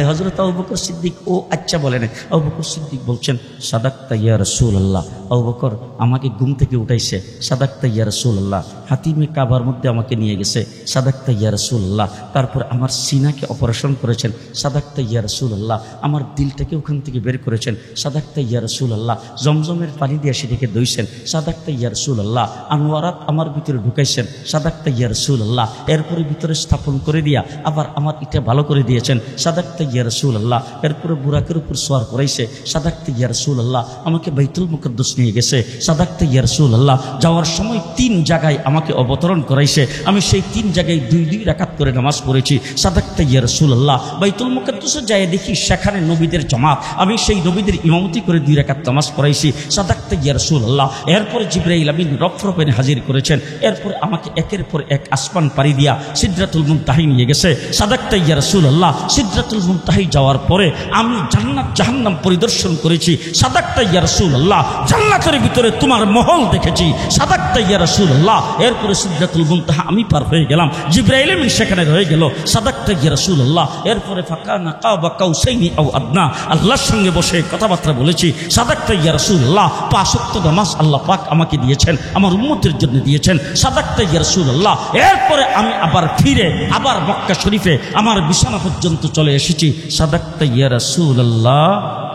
হযরত আবু বকর সিদ্দিক ও আচ্ছা বলেন। আবু বকর সিদ্দিক বলছেন, সাদাক্তা ইয়া রাসূলুল্লাহ। আবু বকর আমাকে ঘুম থেকে উঠাইছে, সাদাক্তা ইয়া রাসূলুল্লাহ। হাতিমে কাবার মধ্যে আমাকে নিয়ে গেছে, সাদাক্তা ইয়া রাসূলুল্লাহ। তারপর আমার সিনাকে অপারেশন করেছেন, সাদাক্তা ইয়া রাসূলুল্লাহ। আমার দিলটাকে ওখান থেকে বের করেছেন, সাদাক্তা ইয়া রাসূলুল্লাহ। জমজমের পানি দিয়ে সেটাকে দইছেন, সাদাক্তা ইয়া রাসূলুল্লাহ। আনোয়ারাত আমার ভিতরে ঢুকাইছেন, সাদাক্তা ইয়া রাসূলুল্লাহ। এরপরে ভিতরে স্থাপন করে দিয়া আবার আমার এটা ভালো করে দিয়েছেন, সাদাক্তা ইয়া রাসূলুল্লাহ। এরপরে বুরাকের উপর সওয়ার করাইছে, সাদাক্তা ইয়া রাসূলুল্লাহ। আমাকে বাইতুল মুকাদ্দাস নিয়ে গেছে, সাদাক্তা ইয়া রাসূলুল্লাহ। যাওয়ার সময় 3 জায়গায় আমাকে অবতরণ করাইছে, আমি সেই 3 জায়গায় 2 রাকাত করে নামাজ পড়েছি, সাদাক্তা ইয়া রাসূলুল্লাহ। বাইতুল মুকাদ্দাসে যায় দেখি সেখানে নবীদের জামাত, আমি সেই নবীদের ইমামতি করে 2 রাকাত নামাজ পড়াইছি, সাদাক্তা ইয়া রাসূলুল্লাহ। এরপরে জিবরাইল আমিন রফরফে হাজির করেছেন। এরপরে আমাকে একের পর এক আসমান পাড়ি দিয়া সিদরাতুল মুনতাহি নিয়ে গেছে, সাদাক্তা ইয়া রাসূলুল্লাহ। সিদরাতুল মুনতাহি যাওয়ার পরে আমি জান্নাত জাহান্নাম পরিদর্শন করেছি, সাদাক্তা ইয়া রাসূলুল্লাহ। জান্নাতের ভিতরে তোমার মহল দেখেছি, সাদাক্তা ইয়া রাসূলুল্লাহ। এরপরে সিদরাতুল মুনতাহা আমি পার হয়ে গেলাম, জিবরাইল আমিন সেখানে রয়ে গেল, সাদাক্তা ইয়া রাসূলুল্লাহ। এরপরে ফাকানা কাবা কাউসাইনি আও আদনা, আল্লাহর সঙ্গে বসে কথাবার্তা বলেছি, সাদাক্তা ইয়া রাসূলুল্লাহ। 5 ওয়াক্ত নামাজ আল্লাহ পাক আমাকে দিয়েছেন, আমার উম্মতের জন্য দিয়েছেন, সাদাক্তা ইয়া রাসূলুল্লাহ। এরপরে আমি আবার ফিরে আবার মক্কা শরীফে আমার বিছানা পর্যন্ত চলে এসেছি, সাদাক্তা ইয়া রাসূলুল্লাহ।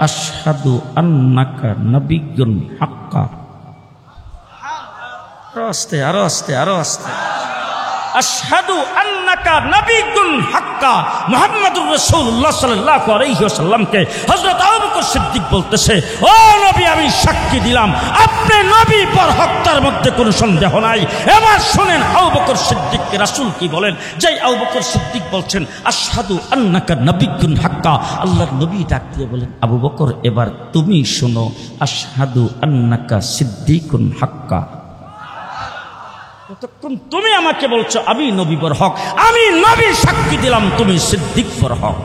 আশহাদু আন্নাকা নাবিয়্যুন হাক্কা। আরো আস্তে, আরো আস্তে, আরো আস্তে। আশহাদু আন্নাকা নাবিয়্যুন হাক্কা। মুহাম্মদুর রাসূলুল্লাহ সাল্লাল্লাহু আলাইহি ওয়াসাল্লামকে হযরত আবু বকর সিদ্দিক বলতেছে, ও নবী, আমি সাক্ষী দিলাম আপনি নবী বরহক, তার মধ্যে কোনো সন্দেহ নাই। এবার শুনেন আবু বকর সিদ্দিককে রাসূল কি বলেন। যেই আবু বকর সিদ্দিক বলছেন আশহাদু আন্নাকা নাবিয়্যুন হাক্কা, আল্লাহর নবী ডাক দিয়ে বলেন, আবু বকর এবার তুমি শোনো, আশহাদু আন্নাকা সিদ্দিকুন হাক্কা। ততক্ষণ তুমি আমাকে বলছো আমি নবী বরহক, আমি নবী সাক্ষী দিলাম তুমি সিদ্দিক বরহক।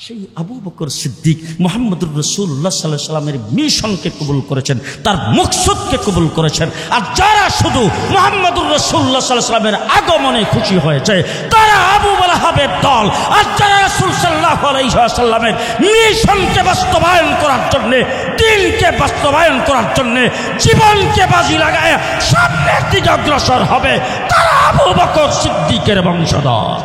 সেই আবু বকর সিদ্দিক মুহাম্মদুর রাসূলুল্লাহ সাল্লাল্লাহু আলাইহি ওয়াসাল্লামের মিশনকে কবুল করেছেন, তার মকসদকে কবুল করেছেন। আর যারা শুধু মুহাম্মদুর রাসূলুল্লাহ সাল্লাল্লাহু আলাইহি ওয়াসাল্লামের আগমনে খুশি হয়েছে তারা আবু লাহাবের দল। আর যারা রাসূল সাল্লাল্লাহু আলাইহি ওয়াসাল্লামের মিশনকে বাস্তবায়ন করার জন্য, দিনকে বাস্তবায়ন করার জন্য জীবনকে বাজি লাগায় সামনের দিকে অগ্রসর হবে, তারা আবু বকর সিদ্দিকের বংশধর।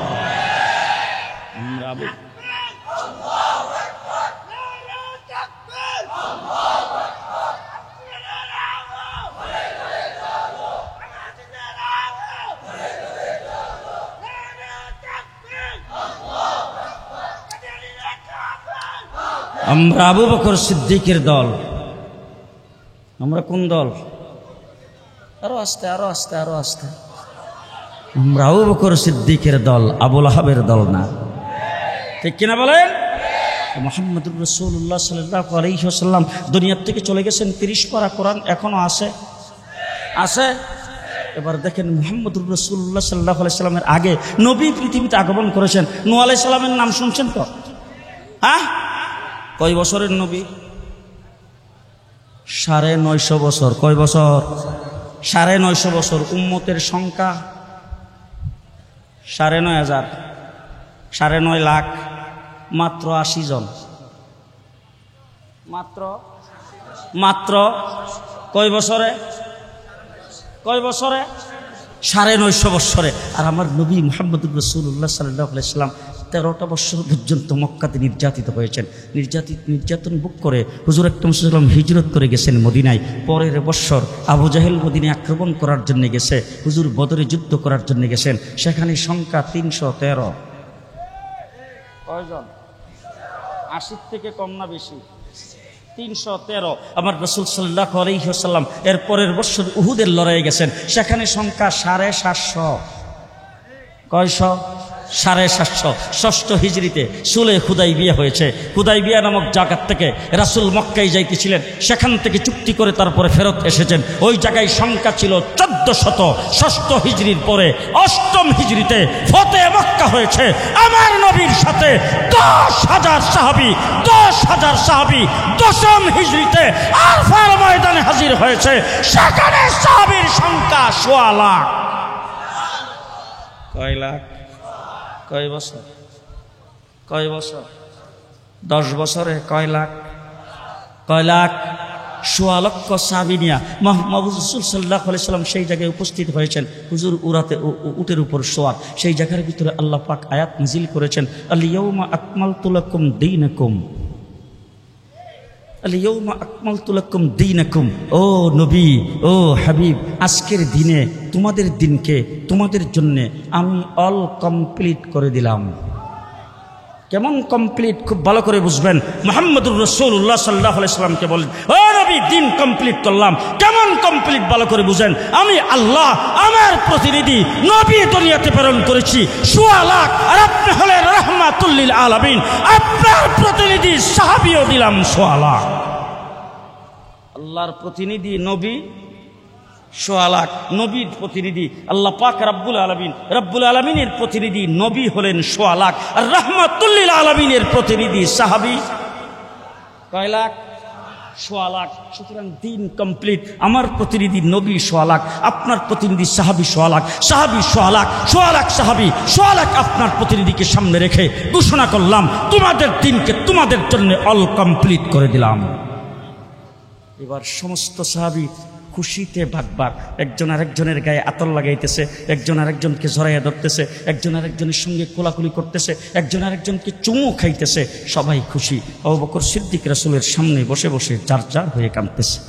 আমরা আবু বকর সিদ্দিকের দল। আমরা কোন দল? আরো আস্তে, আরো আস্তে, আরো আস্তে। আমরা আবু বকর সিদ্দিকের দল, আবু লাহাবের দল না। ঠিক কিনা বলেন? মুহাম্মদুর রাসূলুল্লাহ সাল্লাল্লাহু আলাইহি ওয়াসাল্লাম দুনিয়ার থেকে চলে গেছেন, 30 পারা কোরআন এখনো আছে, আছে। এবার দেখেন মুহাম্মদুর রাসূলুল্লাহ সাল্লাল্লাহু আলাইহি ওয়াসাল্লামের আগে নবী পৃথিবীতে আগমন করেছেন। নূহ আলাইহিস সালামের নাম শুনছেন তো? হ্যাঁ, কয় বছরের নবী? 950 বছর। কয় বছর? 950 বছর। উম্মতের সংখ্যা 9,500, 9.5 লাখ, মাত্র 80 জন। মাত্র কয় বছরে? কয় বছরে? 950 বছরে। আর আমার নবী মুহাম্মদুর রাসূলুল্লাহ সাল্লাল্লাহু আলাইহি ওয়াসাল্লাম 13টা বছর পর্যন্ত মক্কাতে নির্যাতিত হয়েছেন। নির্যাতন বুক করে হুজুর আকরাম সাল্লাল্লাহু আলাইহি ওয়াসাল্লাম হিজরত করে গেছেন মদিনায়। পরের বছর আবু জাহেল মদিনায় আক্রমণ করার জন্য গেছে, হুজুর বদরে যুদ্ধ করার জন্য গেছেন। সেখানে সংখ্যা 313। কয়জন? 80 থেকে কম না বেশি? 313। আমার রাসূল সাল্লাল্লাহু আলাইহি ওয়াসাল্লাম এর পরের বছর উহুদের লড়াইয়ে গেছেন, সেখানে সংখ্যা 750। কয়শ? 750। 6ষ্ঠ হিজরিতে সুলে হুদাইবিয়া হয়েছে। হুদাইবিয়া নামক জায়গা থেকে রাসূল মক্কায় যাইতেছিলেন, সেখান থেকে চুক্তি করে তারপরে ফেরত এসেছেন। ওই জায়গায় সংখ্যা ছিল 1400। 6ষ্ঠ হিজরির পরে 8ম হিজরিতে ফতে মক্কা হয়েছে। আমার নবীর সাথে 10,000 সাহাবী, 10,000 সাহাবী 10ম হিজরিতে আরফার ময়দানে হাজির হয়েছে। সেখানে সাহাবীর সংখ্যা 1.25 লাখ। কয় লাখ? কয় বছর? কয় বছর? 10 বছরে কয় লাখ? কয় লাখ? 1.25 লক্ষ সাহাবী নিয়া মুহাম্মদ রাসূল সাল্লাল্লাহু আলাইহি ওয়াসাল্লাম সেই জায়গায় উপস্থিত হয়েছেন। হুজুর উটের উপর সওয়ার। সেই জায়গার ভিতরে আল্লাহ পাক আয়াত নাযিল করেছেন, আল ইয়াউমা আকমালতু লাকুম দীনাকুম, আল ইয়াউমা আকমালতু লাকুম দীনাকুম। ও নবী, ও হাবিব, আজকের দিনে তোমাদের দিনকে, তোমাদের জন্য আমি অল কমপ্লিট করে দিলাম। কেমন কমপ্লিট? খুব ভালো করে বুঝবেন। মুহাম্মদুর রাসূলুল্লাহ সাল্লাল্লাহু আলাইহি ওয়াসাল্লামকে বলেন, ও নবী, দিন কমপ্লিট করলাম। কেমন কমপ্লিট? ভালো করে বুঝেন। আমি আল্লাহ আমার প্রতিনিধি নবী দুনিয়াতে প্রেরণ করেছি 1.25 লাখ, আর আপনি হলেন রাহমাতুল লিল আলামিন। আপনার প্রতিনিধি সাহাবীও দিলাম 1.25 লাখ। আল্লাহর প্রতিনিধি নবী 1.25 লাখ। নবীর প্রতিনিধি আল্লাহ পাক রব্বুল আলামিনের প্রতিনিধি নবী হলেন 1.25 লাখ, আর রাহমাতুল লিল আলামিনের প্রতিনিধি সাহাবী কয় লাখ? 1.25 লাখ। সুতরাং দিন কমপ্লিট। আমার প্রতিনিধি নবী 1.25 লাখ, আপনার প্রতিনিধি সাহাবী 1.25 লাখ, সাহাবী 1.25 লাখ, 1.25 লাখ সাহাবী, 1.25 লাখ আপনার প্রতিনিধিকে সামনে রেখে ঘোষণা করলাম, তোমাদের দিনকে তোমাদের জন্য অল কমপ্লিট করে দিলাম। এবার সমস্ত সাহাবী খুশিতে বাগবার, একজন আরেকজনের গায়ে আতর লাগাইতেছে, একজন আরেকজনকে জড়াইয়া ধরতেছে, একজন আরেকজনের সঙ্গে কোলাকুলি করতেছে, একজন আরেকজনকে চুমু খাইতেছে। সবাই খুশি। আবু বকর সিদ্দিক রাসূলের সামনে বসে বসে জার জার হয়ে কাঁদতেছে।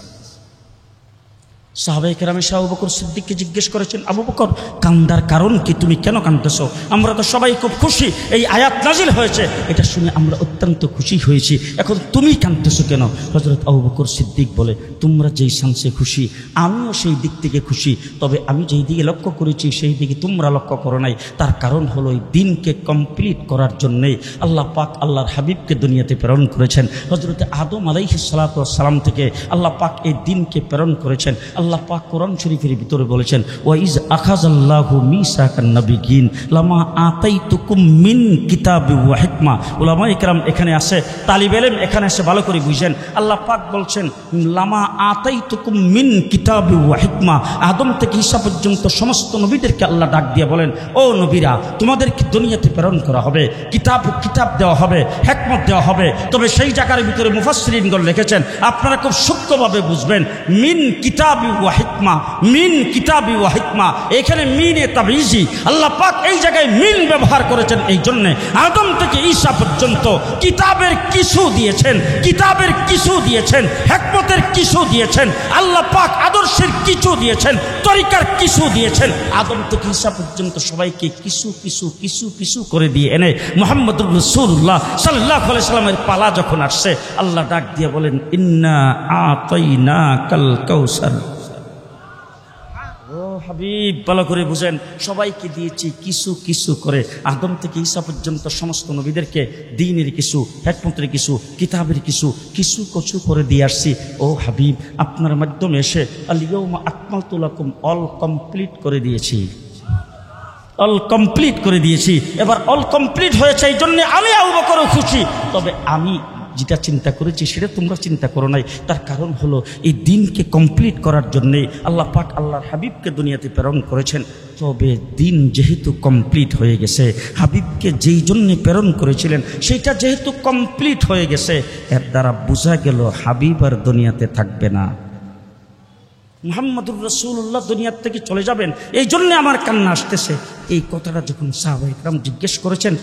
সাহাবায়ে কেরাম এসে আবু বকর সিদ্দিককে জিজ্ঞেস করেছেন, আবু বকর, কান্দার কারণ কি? তুমি কেন কাঁদতেছো? আমরা তো সবাই খুব খুশি, এই আয়াত নাজিল হয়েছে, এটা শুনে আমরা অত্যন্ত খুশি হয়েছি, এখন তুমি কাঁদতেছো কেন? হযরত আবু বকর সিদ্দিক বলে, তোমরা যেই শামসে খুশি আমিও সেই দিক থেকে খুশি, তবে আমি যেই দিকে লক্ষ্য করেছি সেই দিকে তোমরা লক্ষ্য করো নাই। তার কারণ হলো এই দিনকে কমপ্লিট করার জন্যেই আল্লাহ পাক আল্লাহর হাবিবকে দুনিয়াতে প্রেরণ করেছেন। হযরত আদম আলাইহিস সালাতু ওয়াস সালাম থেকে আল্লাহ পাক এই দিনকে প্রেরণ করেছেন। আল্লাহ পাক কোরআন শরীফের ভিতরে বলেছেন, ওয়া ইজ আখাযাল্লাহু মিসাকান নাবিয়্যিন লামা আতাইতুকুম মিন কিতাবি ওয়া হিকমা। উলামায়ে কেরাম এখানে আছে, তালিব ইলম এখানে এসে ভালো করে বুঝেন। আল্লাহ পাক বলছেন, লামা আতাইতুকুম মিন কিতাবি ওয়া হিকমা। আদম থেকে ঈসা পর্যন্ত সমস্ত নবীদেরকে আল্লাহ ডাক দিয়ে বলেন, ও নবীরা, তোমাদেরকে দুনিয়াতে প্রেরণ করা হবে, কিতাব দেওয়া হবে, হিকমত দেওয়া হবে। তবে সেই জায়গার ভিতরে মুফাসসিরিনগণ লিখেছেন, আপনারা খুব সূক্ষ্মভাবে বুঝবেন, মিন কিতাবি ওয়া হিকমা, মিন কিতাবি ওয়া হিকমা। এখানে মিনে তাবিজি, আল্লাহ পাক এই জায়গায় মিন ব্যবহার করেছেন। এই জন্যে আদম থেকে ঈসা পর্যন্ত কিতাবের কিছু দিয়েছেন, কিতাবের কিছু দিয়েছেন, হিকমতের কিছু দিয়েছেন, আল্লাহ পাক আদর্শের কিছু দিয়েছেন, তরিকার কিছু দিয়েছেন। আদম থেকে ঈসা পর্যন্ত সবাইকে কিছু কিছু কিছু কিছু করে দিয়ে এনে মুহাম্মদুর রাসূলুল্লাহ সাল্লাল্লাহু আলাইহি সাল্লামের পালা যখন আসছে, আল্লাহ ডাক দিয়ে বলেন, ইন্না আতাইনাকাল কাউসার। ও হাবিব, ভালো করে বুঝেন, সবাইকে দিয়েছি কিছু কিছু করে। আদম থেকে ঈসা পর্যন্ত সমস্ত নবীদেরকে দ্বীনের কিছু, হিকমতের কিছু, কিতাবের কিছু কিছু কিছু করে দিয়ে আসছি। ও হাবিব, আপনার মাধ্যমে এসে আল ইয়াউমা আকমালতু লাকুম, অল কমপ্লিট করে দিয়েছি, অল কমপ্লিট করে দিয়েছি। এবার অল কমপ্লিট হয়েছে, এই জন্যে আমি আবু বকরও খুশি। তবে আমি যেটা চিন্তা করেছি সেটা তোমরা চিন্তা করো নাই। তার কারণ হলো এই দিনকে কমপ্লিট করার জন্যে আল্লাহ পাক আল্লাহর হাবিবকে দুনিয়াতে প্রেরণ করেছেন। তবে দিন যেহেতু কমপ্লিট হয়ে গেছে, হাবিবকে যেই জন্যে প্রেরণ করেছিলেন সেটা যেহেতু কমপ্লিট হয়ে গেছে, এর দ্বারা বোঝা গেল হাবিব আর দুনিয়াতে থাকবে না, মুহাম্মদুর রাসূলুল্লাহ দুনিয়ার থেকে চলে যাবেন। এই জন্যে আমার কান্না আসতেছে। এই কথাটা যখন সাহাবায়ে কেরাম জিজ্ঞেস করেছেন,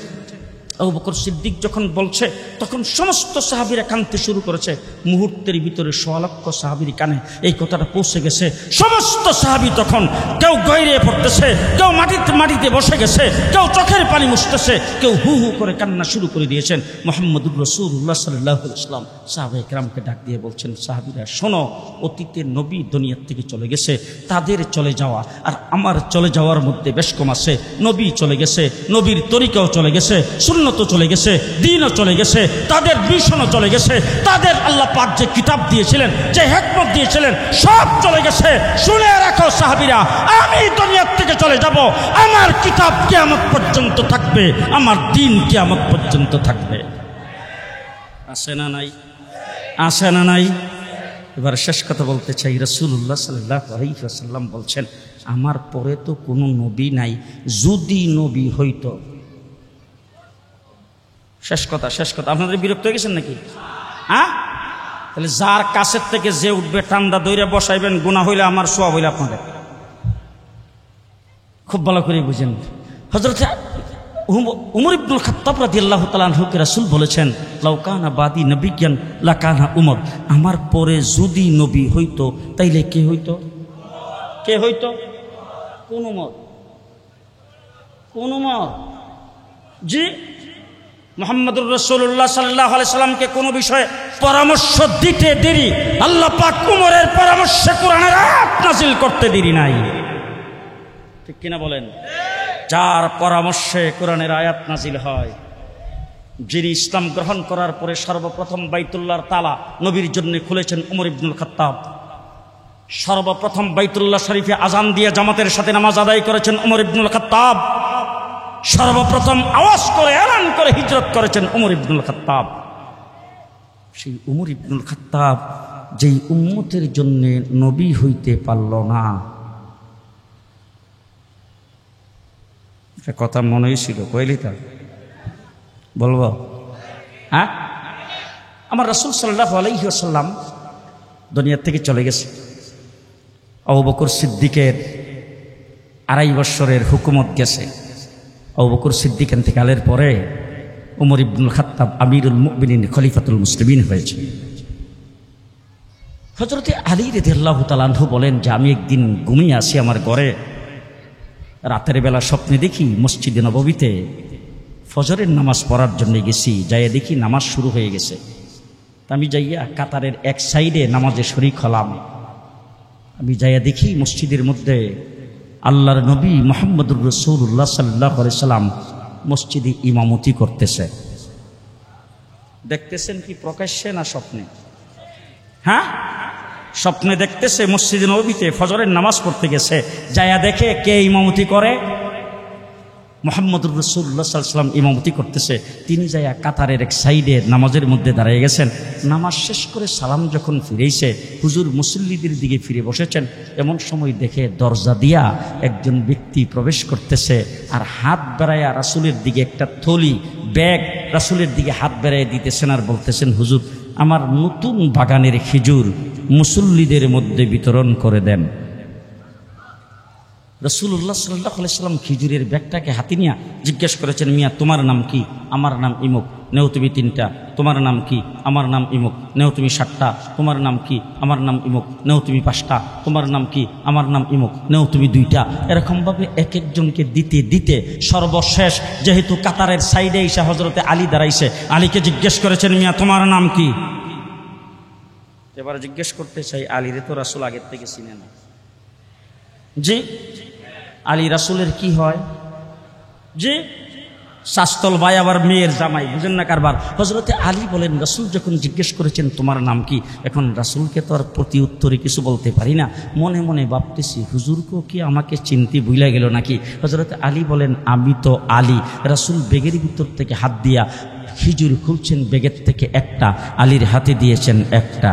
আবু বকর সিদ্দিক যখন বলছে, তখন সমস্ত সাহাবীরা কাঁদতে শুরু করেছে। মুহূর্তের ভিতরে 1.5 লক্ষ সাহাবীর কানে এই কথাটা পৌঁছে গেছে। সমস্ত সাহাবী তখন কেউ গয়রে পড়তেছে, কেউ মাটিতে বসে গেছে, কেউ চোখের পানি মুছতেছে, কেউ হু হু করে কান্না শুরু করে দিয়েছেন। মুহাম্মদুর রাসূলুল্লাহ সাল্লাল্লাহু আলাইহি ওয়াসাল্লাম সাহাবায়ে কেরামকে ডাক দিয়ে বলছেন, সাহাবীরা শোনো, অতীতে নবী দুনিয়ার থেকে চলে গেছে, তাদের চলে যাওয়া আর আমার চলে যাওয়ার মধ্যে বেশ কম আছে। নবী চলে গেছে, নবীর তরিকাও চলে গেছে, সুন্নতও চলে গেছে, দ্বীনও চলে গেছে, তাদের মিশনও চলে গেছে, তাদের আল্লাহ পাক যে কিতাব দিয়েছিলেন, যে হিকমত দিয়েছিলেন, সব চলে গেছে। শুনে রাখো সাহাবীরা, আমি দুনিয়ার থেকে চলে যাব, আমার কিতাব কিয়ামত পর্যন্ত থাকবে, আমার দ্বীন কিয়ামত পর্যন্ত থাকবে। আছে না নাই? আছে না নাই? এবার শেষ কথা বলতে চাই। রাসূলুল্লাহ সাল্লাল্লাহু আলাইহি ওয়াসাল্লাম বলছেন, আমার পরে তো কোনো নবী নাই, যদি নবী হইতো। শেষ কথা, শেষ কথা। আপনাদের বিরক্ত হয়ে গেছেন নাকি? হ্যাঁ, তাহলে যার কাছের থেকে যে উঠবে ঠান্ডা দইরা বসাইবেন, গুনাহ হইলে আমার, সওয়াব হইলে আপনাদের। খুব ভালো করে বুঝেন। হযরত উমর ইবনুল খাত্তাব রাদিয়াল্লাহু তাআলা আনহুকে রাসূল বলেছেন, লাউ কানা বাদি নবিয়্যান লাকানা উমর, আমার পরে যদি নবী হইতো তাইলে কে হইতো? কে হইতো? কোন উমর? কোন উমর? জি, মুহাম্মদুর রাসূলুল্লাহ সাল্লাল্লাহু আলাইহি সাল্লামকে কোনো বিষয়ে পরামর্শ দিতে দেরি, আল্লাহ পাক উমরের পরামর্শে কোরআনের আয়াত নাযিল করতে দেরি নাই। ঠিক কিনা বলেন? যার পরামর্শে কোরআনের আয়াত নাযিল হয়, যিনি ইসলাম গ্রহণ করার পরে সর্বপ্রথম বাইতুল্লাহর তালা নবীর জন্য খুলেছেন উমর ইবনুল খাত্তাব। সর্বপ্রথম বাইতুল্লাহ শরীফে আজান দিয়ে জামাতের সাথে নামাজ আদায় করেছেন উমর ইবনুল খাত্তাব। সর্বপ্রথম আওয়াজ করে এলান করে হিজরত করেছেন উমর ইবনুল খাত্তাব। সেই উমর ইবনুল খাত্তাব যেই উম্মতের জন্য নবী হইতে পারল না, কথা মনেই ছিল, কইলি তা বলবো? হ্যাঁ, আমার রাসূল সাল্লাল্লাহু আলাইহি ওয়াসাল্লাম দুনিয়া থেকে চলে গেছে। আবু বকর সিদ্দিকের 2.5 বছরের হুকুমত গেছে। আবু বকর সিদ্দিক ইন্তেকালের পরে উমর ইবনুল খাত্তাব আমিরুল মুমিনিন, খলিফাতুল মুসলিমিন হয়েছে। হযরত আলী রাদিয়াল্লাহু তাআলা আনহু বলেন যে আমি একদিন ঘুমিয়ে আসি আমার ঘরে, রাতের বেলা স্বপ্নে দেখি মসজিদে নববীতে ফজরের নামাজ পড়ার জন্য গেছি, যাইয়া দেখি নামাজ শুরু হয়ে গেছে। আমি যাইয়া কাতারের এক সাইডে নামাজে শরীক হলাম। আমি যাইয়া দেখি মসজিদের মধ্যে আল্লাহর নবী মুহাম্মদুর রাসূলুল্লাহ সাল্লাল্লাহু আলাইহি সাল্লাম মসজিদে ইমামতি করতেছে। দেখতেছেন কি প্রকাশ্যে না স্বপ্নে? হ্যাঁ, স্বপ্নে দেখতেছে মসজিদে নববীতে ফজরের নামাজ পড়তে গেছে। যাইয়া দেখে কে ইমামতি করে? মুহাম্মদুর রাসূলুল্লাহ সাল্লাল্লাহু আলাইহি ওয়াসাল্লাম ইমামতি করতেছে। তিনি যাইয়া কাতারের এক সাইডে নামাজের মধ্যে দাঁড়িয়ে গেছেন। নামাজ শেষ করে সালাম যখন ফিরেছে, হুজুর মুসল্লিদের দিকে ফিরে বসেছেন। এমন সময় দেখে দরজা দিয়া একজন ব্যক্তি প্রবেশ করতেছে, আর হাত বাড়াইয়া রাসূলের দিকে একটা থলি ব্যাগ রাসূলের দিকে হাত বাড়াইয়া দিতেছেন আর বলতেছেন, হুজুর আমার নতুন বাগানের খেজুর মুসল্লিদের মধ্যে বিতরণ করে দেন। রাসূলুল্লাহ সাল্লাল্লাহু আলাইহি সাল্লাম খেজুরের ব্যাগটাকে হাতে নিয়ে জিজ্ঞেস করেছেন, মিয়া তোমার নাম কি? আমার নাম ইমুক, নেও তুমি 3টা। তোমার নাম কি? আমার নাম ইমুক, নেও তুমি 7টা। তোমার নাম কি? আমার নাম ইমুক, নেও তুমি 5টা। তোমার নাম কি? আমার নাম ইমুক, নেও তুমি 2টা। এরকমভাবে এক একজনকে দিতে দিতে সর্বশেষ যেহেতু কাতারের সাইডে এসে হযরতে আলী দাঁড়াইছে, আলীকে জিজ্ঞেস করেছেন, মিয়া তোমার নাম কি? এবার জিজ্ঞেস করতে চাই, আলীরে তো রাসূল আগের থেকে চিনে না। জি, আলী রাসূলের কি হয়? যে শাস্তল ভাই আবার মেয়ের জামাই, বুঝেন না কারবার। হযরতে আলী বলেন, রাসূল যখন জিজ্ঞেস করেছেন তোমার নাম কি, এখন রাসূলকে তো আর প্রতি উত্তরে কিছু বলতে পারি না। মনে মনে ভাবতেছি, হুজুরকেও কি আমাকে চিনতে ভুলে গেল নাকি? হযরতে আলী বলেন, আমি তো আলী। রাসূল বেগের ভিতর থেকে হাত দিয়া খেজুর খুলছেন, বেগের থেকে একটা আলীর হাতে দিয়েছেন একটা।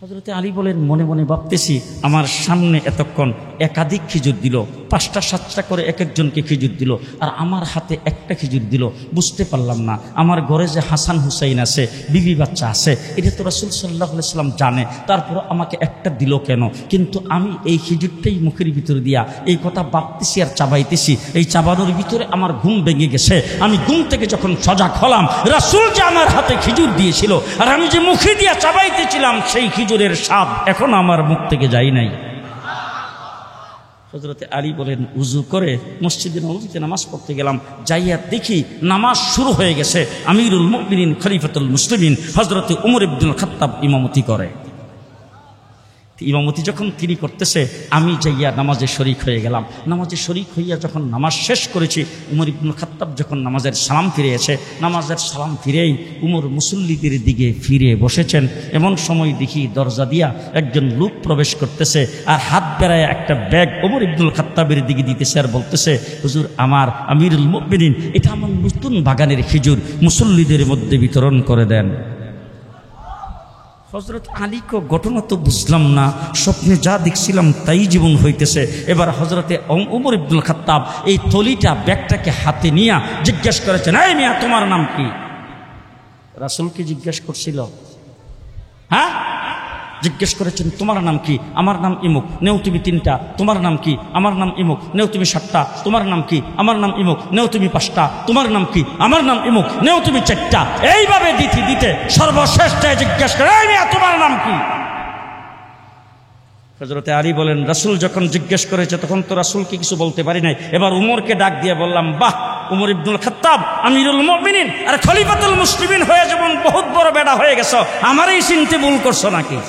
হযরতে আলী বলেন, মনে মনে ভাবতেছি, আমার সামনে এতক্ষণ একাধিক খেজুর দিল, 5টা 7টা করে এক একজনকে খেজুর দিল, আর আমার হাতে একটা খেজুর দিল। বুঝতে পারলাম না, আমার ঘরে যে হাসান হুসাইন আছে, বিবি বাচ্চা আছে, এটা তো রাসূল সাল্লাল্লাহু আলাইহি সাল্লাম জানে, তারপর আমাকে একটা দিল কেন? কিন্তু আমি এই খেজুরটাই মুখের ভিতরে দিয়া এই কথা ভাবতেছি আর চাবাইতেছি। এই চাবানোর ভিতরে আমার ঘুম ভেঙে গেছে। আমি ঘুম থেকে যখন সজাগ হলাম, রাসূল যে আমার হাতে খেজুর দিয়েছিল আর আমি যে মুখে দিয়া চাবাইতেছিলাম, সেই খেজুরের স্বাদ এখন আমার মুখ থেকে যাই নাই। হযরতে আলী বলেন, উযু করে মসজিদে নববীতে নামাজ পড়তে গেলাম, যাইয়া দেখি নামাজ শুরু হয়ে গেছে। আমিরুল মুমিনিন খলিফাতুল মুসলিমিন হযরতে উমর ইবনুল খাত্তাব ইমামতি করে। ইমামতি যখন তিনি করতেছে, আমি যাইয়া নামাজে শরিক হয়ে গেলাম। নামাজে শরিক হইয়া যখন নামাজ শেষ করেছি, উমর ইবনুল খাত্তাব যখন নামাজের সালাম ফিরেছে, নামাজের সালাম ফিরেই উমর মুসল্লিদের দিকে ফিরে বসেছেন। এমন সময় দেখি দরজা দিয়া একজন লোক প্রবেশ করতেছে, আর হাত বেড়ায় একটা ব্যাগ উমর ইবনুল খাত্তাবের দিকে দিতেছে, আর বলতেছে, হুজুর আমার আমিরুল মুমিনিন, এটা আমার নতুন বাগানের খেজুর, মুসল্লিদের মধ্যে বিতরণ করে দেন। হযরত আলীকে ঘটনা তো বুঝলাম না, স্বপ্নে যা দেখছিলাম তাই জীবন হইতেছে। এবার হযরতে উমর ইবনুল খাত্তাব এই থলিটা ব্যাগটাকে হাতে নিয়ে জিজ্ঞেস করেছেন, এই মিয়া তোমার নাম কি? রাসূলকে জিজ্ঞেস করছিল, হ্যাঁ জিজ্ঞেস করেছেন, তোমার নাম কি? আমার নাম ইমুক, নেও তুমি 3টা। তোমার নাম কি? আমার নাম ইমুক, নেও তুমি 7টা। তোমার নাম কি? আমার নাম ইমুক, নেও তুমি 5টা। তোমার নাম কি? আমার নাম ইমুক, নেও তুমি 4টা। এইভাবে দিতে দিতে সর্বশেষ জিজ্ঞেস করে, এই মিয়া তোমার নাম কি? হযরতে আলী বলেন, রাসূল যখন জিজ্ঞেস করেছে তখন তো রাসূলকে কিছু বলতে পারি নাই। এবার উমরকে ডাক দিয়ে বললাম, বাহ উমর ইবনুল খাত্তাব আমিরুল মুমিনিন আর খলিফাতুল মুসলিমিন হয়ে যেমন বহুত বড় বেড়া হয়ে গেছো, আমারই চিনতে ভুল করছো নাকি?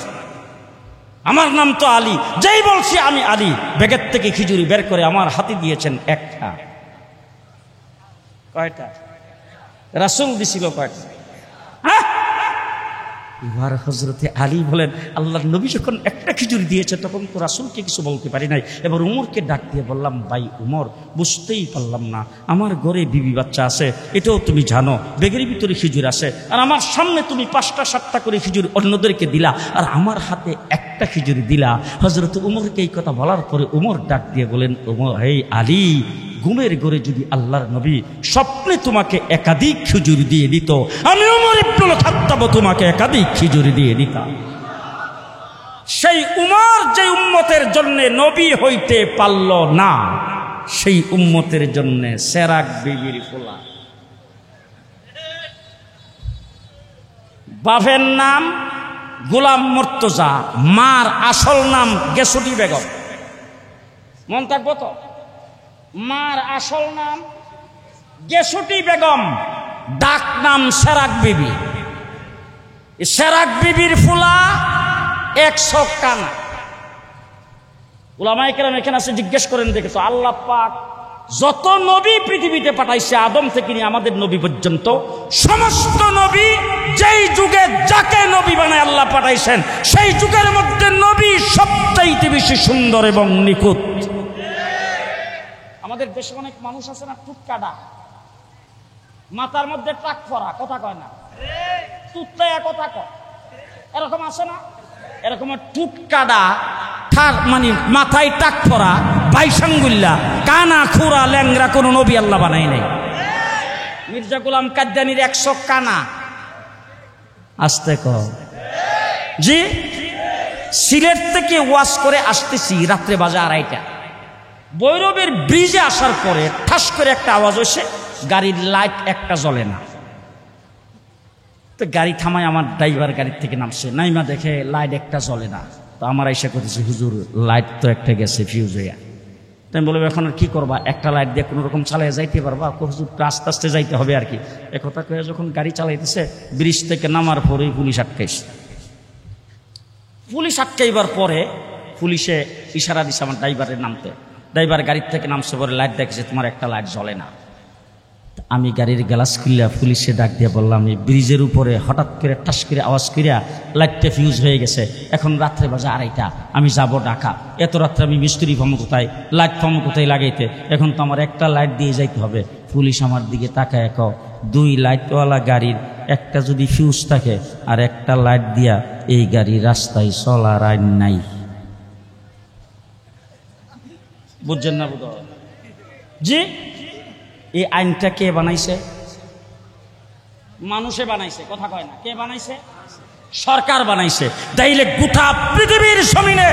আমার নাম তো আলী। যেই বলছি আমি আলী, ব্যাগের থেকে খিচুড়ি বের করে আমার হাতে দিয়েছেন একটা। কয়টা? রাসূল দিছিল কয়টা? এবার হযরতে আলী বলেন, আল্লাহর নবী যখন একটা খিচুড়ি দিয়েছে তখন তো রাসূলকে কিছু বলতে পারি নাই। এবার উমরকে ডাক দিয়ে বললাম, ভাই উমর, বুঝতেই পারলাম না, আমার ঘরে বিবি বাচ্চা আছে, এটাও তুমি জানো, ব্যাগের ভিতরে খিচুড়ি আছে, আর আমার সামনে তুমি 5টা 7টা করে খিচুড়ি অন্যদেরকে দিলা, আর আমার হাতে একটা খিচুড়ি দিলা। হযরত উমরকে এই কথা বলার পরে উমর ডাক দিয়ে বলেন, উমর, হে আলী, ঘুমের ঘরে যদি আল্লাহর নবী স্বপ্নে তোমাকে একাধিক খিচুড়ি দিয়ে দিত, আমি উমর ইবনুল খাত্তাব তোমাকে একাধিক খিচুড়ি দিয়ে দিতাম। সেই উমর যে উম্মতের জন্য নবী হইতে পারল না, সেই উম্মতের জন্য সেরাক বিবির ফোলা। বাপের নাম গোলাম মুর্তজা, মার আসল নাম গেসুটি বেগম। মন থাকবো তো? মার আসল নাম গেসুটি বেগম, ডাক নাম সেরাক বিবি। সেরাক বিবির ফুলা 100 কানা। উলামায়ে কেরাম এখানে আছে, জিজ্ঞেস করেন দেখেছো, আল্লাহ পাক যত নবী পৃথিবীতে পাঠাইছে, আদম থেকে নিয়ে আমাদের নবী পর্যন্ত, সমস্ত নবী যেই যুগে যাকে নবী বানায় আল্লাহ পাঠাইছেন, সেই যুগের মধ্যে নবী সবচাইতে বেশি সুন্দর এবং নিখুঁত। আমাদের দেশে অনেক মানুষ আছে না, টুটকাডা, মাথার মধ্যে টাক পরা, কথা কয় না, টুটলাইয়া কথা কয়, এরকম আছে না? এরকম টুটকাডা, মানে মাথায় টাক পরা, বাইসাঙ্গুল্লা, কানা খুরা ল্যাংরা কোন নবী আল্লাহ বানাই নাই। মির্জা গোলাম কাদিয়ানীর 100 কানা, আস্তে ক জি। সিলেট থেকে ওয়াশ করে আসতেছি, রাত্রে বাজে 2:30। ভৈরবের ব্রিজে আসার পরে ঠাস করে একটা আওয়াজ হয়েছে, গাড়ির লাইট একটা জ্বলে না। তো গাড়ি থামায়, আমার ড্রাইভার গাড়ির থেকে নামছে, নাইমা দেখে লাইট একটা জ্বলে না। তো আমার এসে করতেছে, হুজুর লাইট তো একটা গেছে ফিউজ হইয়া। তো আমি বলবো এখন আর কি করবা, একটা লাইট দিয়ে কোনো রকম চালিয়ে যাইতে পারবা? হুজুর আস্তে আস্তে যাইতে হবে আর কি। একথা কয়ে যখন গাড়ি চালাইতেছে, ব্রিজ থেকে নামার পরেই পুলিশ আটকাইছে। পুলিশ আটকাইবার পরে পুলিশে ইশারা দিছে আমার ড্রাইভারের নামতে। ড্রাইভার গাড়ির থেকে নামছে, পরে লাইট দেখেছে, তোমার একটা লাইট জ্বলে না। আমি গাড়ির গ্লাস খুললা পুলিশে ডাক দিয়ে বললাম, এই ব্রিজের উপরে হঠাৎ করে টাস করে আওয়াজ করিয়া লাইটটা ফিউজ হয়ে গেছে, এখন রাত্রে বাজে 2:30, আমি যাব ঢাকা। এত রাত্রে আমি মিস্ত্রি পামো কোথায়, লাইট পামো কোথায় লাগাইতে? এখন তো আমার একটা লাইট দিয়ে যাইতে হবে। পুলিশ আমার দিকে তাকায়, 2 লাইটওয়ালা গাড়ির একটা যদি ফিউজ থাকে আর একটা লাইট দিয়া এই গাড়ি রাস্তায় চলার আইন নাই। বুঝছেন না? বুঝো জি। এই আইনটা কে বানাইছে? মানুষে বানাইছে, কথা কয় না। কে বানাইছে? সরকার বানাইছে। তাইলে গোটা পৃথিবীর জমিনে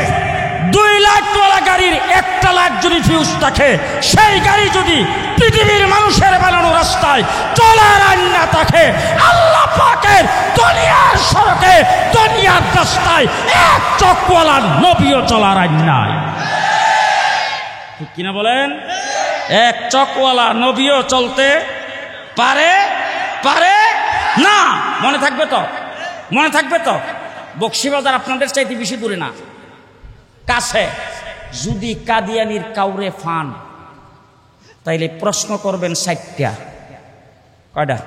2 লাইটওয়ালা গাড়ির একটা লাইট যদি ফিউজ থাকে, সেই গাড়ি যদি পৃথিবীর মানুষের বানানো রাস্তায় চলার আইন না থাকে, আল্লাহ পাকের দুনিয়ার সড়কে দুনিয়ার রাস্তায় এক চকওয়ালা নবীও চলার আইন নাই। ঠিক কিনা বলেন? এক চকওয়ালা নবীও চলতে পারে পারে না। মনে থাকবে তো? মনে থাকবে তো? বকশীবাজার আপনাদের চাইতে বেশি দূরে না, কাছে। যদি কাদিয়ানির কাউরে ফান, তাইলে প্রশ্ন করবেন 60টা। কয়টা?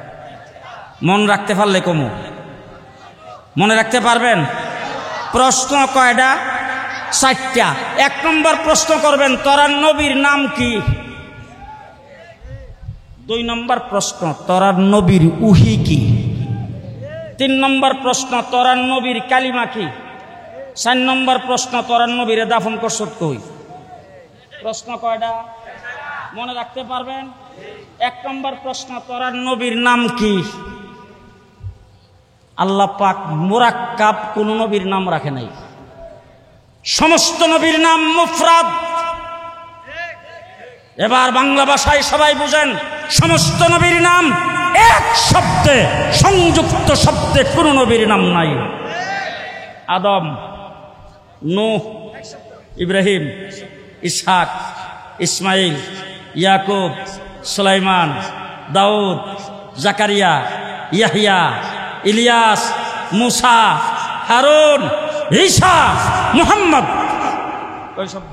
মন রাখতে পারলে কমু, মনে রাখতে পারবেন? প্রশ্ন কয়টা? 60টা। 1 নম্বর প্রশ্ন করবেন, তোরা নবীর নাম কি? 2 নম্বর প্রশ্ন, তোরা নবীর উহি কি? 3 নম্বর প্রশ্ন, তোরা নবীর কালিমা কি? 4 নম্বর প্রশ্ন, তোরা নবীরে দাফন করছত কই? প্রশ্ন কয়টা? মনে রাখতে পারবেন? 1 নম্বর প্রশ্ন, তোরা নবীর নাম কি? আল্লাহ পাক মুরাক্কাব কোন নবীর নাম রাখে নাই, সমস্ত নবীর নাম মুফরাদ। এবার বাংলা ভাষায় সবাই বুঝেন, সমস্ত নবীর নাম এক শব্দে, সংযুক্ত শব্দে কোন নবীর নাম নাই। আদম, নূহ, ইব্রাহিম, ইসহাক, ইসমাইল, ইয়াকুব, সুলাইমান, দাউদ, জাকারিয়া, ইয়াহিয়া, ইলিয়াস, মুসা, হারুন, ঈসা, মুহাম্মদ। ওই শব্দ।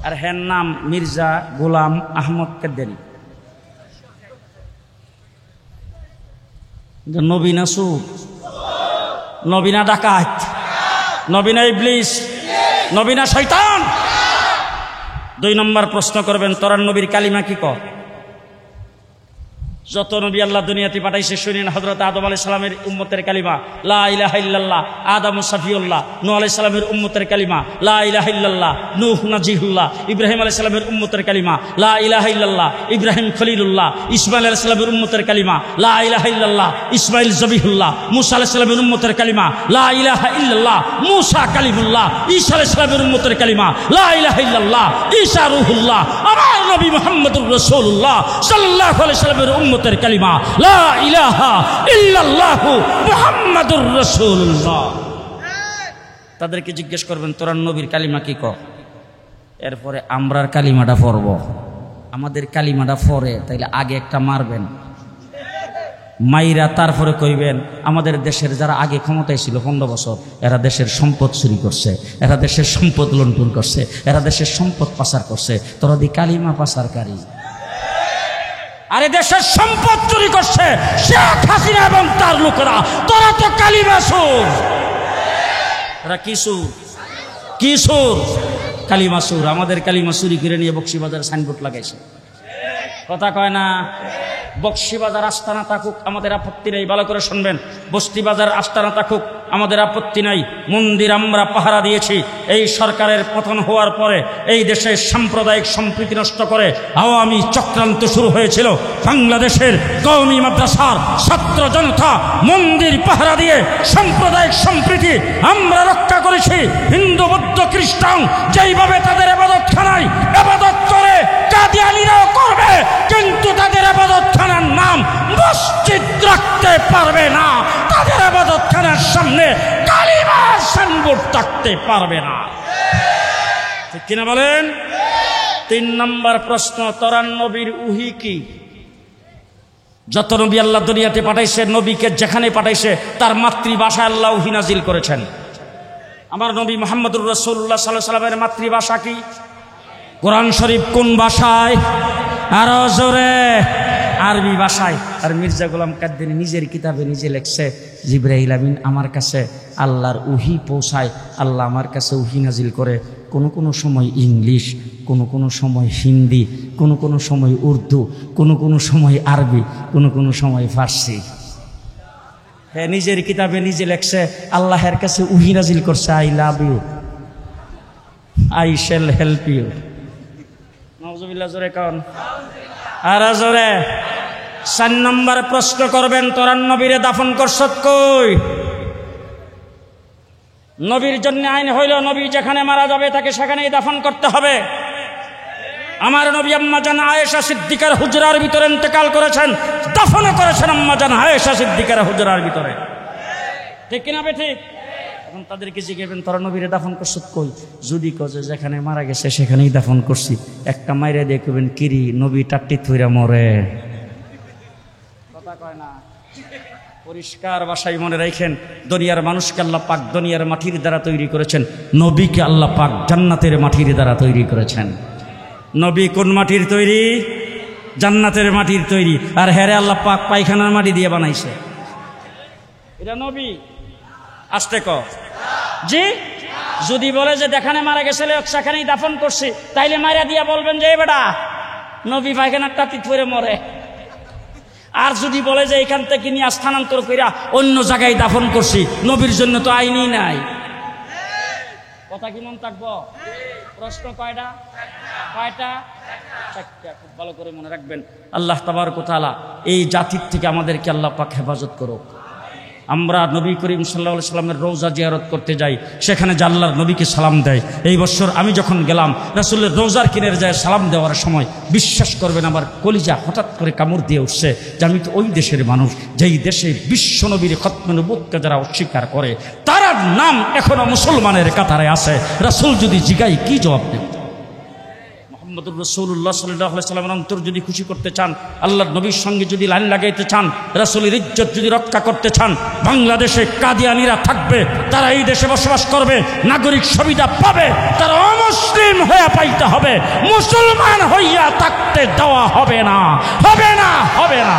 আর হের নাম মির্জা গোলাম আহমদ কাদেরী। নবী না সুর, নবী না ডাকাত, নবী না ইবলিস, নবী না শয়তান। 2 নম্বর প্রশ্ন করবেন, তোরা নবীর কালিমা কি কর? যত নবী আল্লাহ দুনিয়াতে পাঠাইছে শুনেন। হযরত আদম আলাইহিস সালামের উম্মতের কালিমা লা ইলাহা ইল্লাল্লাহ, আদম সাফিউল্লাহ। নূহ আলাইহিস সালামের উম্মতের কালিমা লা ইলাহা ইল্লাল্লাহ, নূহ নাজিহুল্লাহ। ইব্রাহিম আলাইহিস সালামের উম্মতের কালিমা লা ইলাহা ইল্লাল্লাহ, ইব্রাহিম খলিলুল্লাহ। ইসমাঈল আলাইহিস সালামের উম্মতের কালিমা লা ইলাহা ইল্লাল্লাহ, ইসমাঈল জবিহুল্লাহ। মুসা আলাইহিস সালামের উম্মতের কালিমা লা ইলাহা ইল্লাল্লাহ, মুসা কালিমুল্লাহ। ঈসা আলাইহিস সালামের উম্মতের কালিমা লা ইলাহা ইল্লাল্লাহ, ঈসা রূহুল্লাহ। আমার নবী মুহাম্মদুর রাসূলুল্লাহ সাল্লাল্লাহু আলাইহি সাল্লামের উম্মতের কালিমা লা ইলাহা ইল্লাল্লাহু মুহাম্মাদুর রাসূলুল্লাহ। তাদেরকে জিজ্ঞেস করবেন, তোরা নবীর কালিমা কি কর? এরপরে আমরার কালিমাটা পড়ব। আমাদের কালিমাটা পড়ে তাইলে আগে একটা মারবেন, মাইরা তারপরে কইবেন আমাদের দেশের যারা আগে ক্ষমতায় ছিল 15 বছর, এরা দেশের সম্পদ চুরি করছে, এরা দেশের সম্পদ লুণ্ঠন করছে, এরা দেশের সম্পদ পাচার করছে। তোরা দি কালিমা পাচারকারী। আরে দেশের সম্পদ চুরি করছে শেখ হাসিনা এবং তার লোকেরা, তোরা তো কালিমা সুর। এরা কি সুর? কি সুর? কালিমা সুর। আমাদের কালিমা চুরি করে নিয়ে বকশীবাজার সাইনবোর্ড লাগাইছে, কথা কয় না। বক্সিবাজার আস্তানা থাকুক, আমাদের আপত্তি নেই, ভালো করে শুনবেন। বস্তিবাজার আস্তানা থাকুক, আমাদের আপত্তি নাই। মন্দির আমরা পাহারা দিয়েছি। এই সরকারের পতন হওয়ার পরে এই দেশে সাম্প্রদায়িক সম্প্রীতি নষ্ট করে আওয়ামী চক্রান্ত শুরু হয়েছিল। বাংলাদেশের কওমি মাদ্রাসার ছাত্র জনতা মন্দির পাহারা দিয়ে সাম্প্রদায়িক সম্প্রীতি আমরা রক্ষা করেছি। হিন্দু বৌদ্ধ খ্রিস্টান যেইভাবে তাদের ইবাদতখানায় ইবাদত করে, কাদিয়ানীরাও করবে, কিন্তু তাদের ইবাদতখানার নাম মসজিদ রাখতে পারবে না। তাদের ইবাদতখানার সামনে কালিমার সাইনবোর্ড থাকতে পারবে না। ঠিক কিনা বলেন? 3 নম্বর প্রশ্ন, তোরান নবীর উহি কি? যত নবী আল্লাহ দুনিয়াতে পাঠাইছে, নবীকে যেখানে পাঠাইছে তার মাতৃভাষায় আল্লাহ উহি নাজিল করেছেন। আমার নবী মুহাম্মদুর রাসূলুল্লাহ সাল্লাল্লাহু আলাইহি ওয়াসাল্লামের মাতৃভাষা কি? কোরআন শরীফ কোন ভাষায়? আরো জোরে। আরবি ভাষায়। আর মির্জা গোলাম কাদ্দানী নিজের কিতাবে নিজে লেখছে, জিবরাইল আমিন আমার কাছে আল্লাহর উহি পৌঁছায়, আল্লাহ আমার কাছে উহি নাজিল করে কোনো কোনো সময় ইংলিশ, কোনো কোনো সময় হিন্দি, কোনো কোনো সময় উর্দু, কোনো কোনো সময় আরবি, কোনো কোনো সময় ফার্সি। হ্যাঁ, নিজের কিতাবে নিজে লেখছে আল্লাহের কাছে উহি নাজিল করছে, I love you, I shall help you. নাউজুবিল্লাহ, জোরে কোন? আর জোরে। 4 নম্বর প্রশ্ন করবেন, তোরা নবীরে দাফন করছত কই? নবীর জন্য আইন হইল নবী যেখানে মারা যাবে তাকে সেখানেই দাফন করতে হবে। আমার নবী আম্মা জান আয়েশা সিদ্দিকার হুজরার ভিতরে ইন্তেকাল করেছেন, দাফনও করেছেন আম্মা জান আয়েশা সিদ্দিকার হুজরার ভিতরে। ঠিক কিনা বে ঠিক? এখন তাদেরকে জিজ্ঞেবেন তোরা নবীরে দাফন করছত কই? যদি কজে যেখানে মারা গেছে সেখানেই দাফন করছি, একটা মাইরে দেখবেন কিরি নবী টাট্টি থইরা মরে। কথা কয় না। পরিষ্কার ভাষায় মনে রাখেন, দুনিয়ার মানুষকে আল্লাহ পাক দুনিয়ার মাটির দ্বারা তৈরি করেছেন, নবীকে আল্লাহ পাক জান্নাতের মাটির দ্বারা তৈরি করেছেন। নবী কোন মাটির তৈরি? জান্নাতের মাটির তৈরি। আর হেরে আল্লাহ পাক পায়খানার মাটি দিয়ে বানাইছে। এটা নবী? আসতে ক জি। যদি বলে যে যেখানে মারা গেছিল সেখানেই দাফন করছি, তাইলে মারা দিয়া বলবেন যে বেটা নবী পায়খানার টাটি থইরে মরে। আর যদি বলে যে এখান থেকে নিয়ে স্থানান্তর কইরা অন্য জায়গায় দাফন করছি, নবীর জন্য তো আইনই নাই। কথা কি মন থাকবো? প্রশ্ন কয়টা? কয়টা? 4টা। খুব ভালো করে মনে রাখবেন। আল্লাহ তাবারক ওয়া তাআলা এই জাতির থেকে আমাদেরকে আল্লাহ পাক হেফাজত করুক। আমরা নবী করিম সাল্লাল্লাহু আলাইহি সাল্লামের রওজা জিয়ারত করতে যাই, সেখানে যে আল্লাহর নবীকে সালাম দেয়। এই বছর আমি যখন গেলাম রাসূলের রওজার কিনারে যায় সালাম দেওয়ার সময়, বিশ্বাস করবেন আমার কলিজা হঠাৎ করে কামড় দিয়ে উঠছে যে আমি তো ওই দেশের মানুষ যেই দেশে বিশ্ব নবীর খতমে নবুওতকে যারা অস্বীকার করে তার নাম এখনো মুসলমানের কাতারে আছে। রাসূল যদি জিগাই কি জবাব দেব? মুহাম্মদুর রাসূলুল্লাহ সাল্লাল্লাহু আলাইহি ওয়াসাল্লামের অন্তর যদি খুশি করতে চান, আল্লাহর নবীর সঙ্গে যদি লাইন লাগাইতে চান, রাসূলের ইজ্জত যদি রক্ষা করতে চান, বাংলাদেশে কাদিয়ানীরা থাকবে, তারা এই দেশে বসবাস করবে, নাগরিক সুবিধা পাবে, তারা অমুসলিম হয়ে পাইতে হবে, মুসলমান হইয়া থাকতে দেওয়া হবে না, হবে না, হবে না।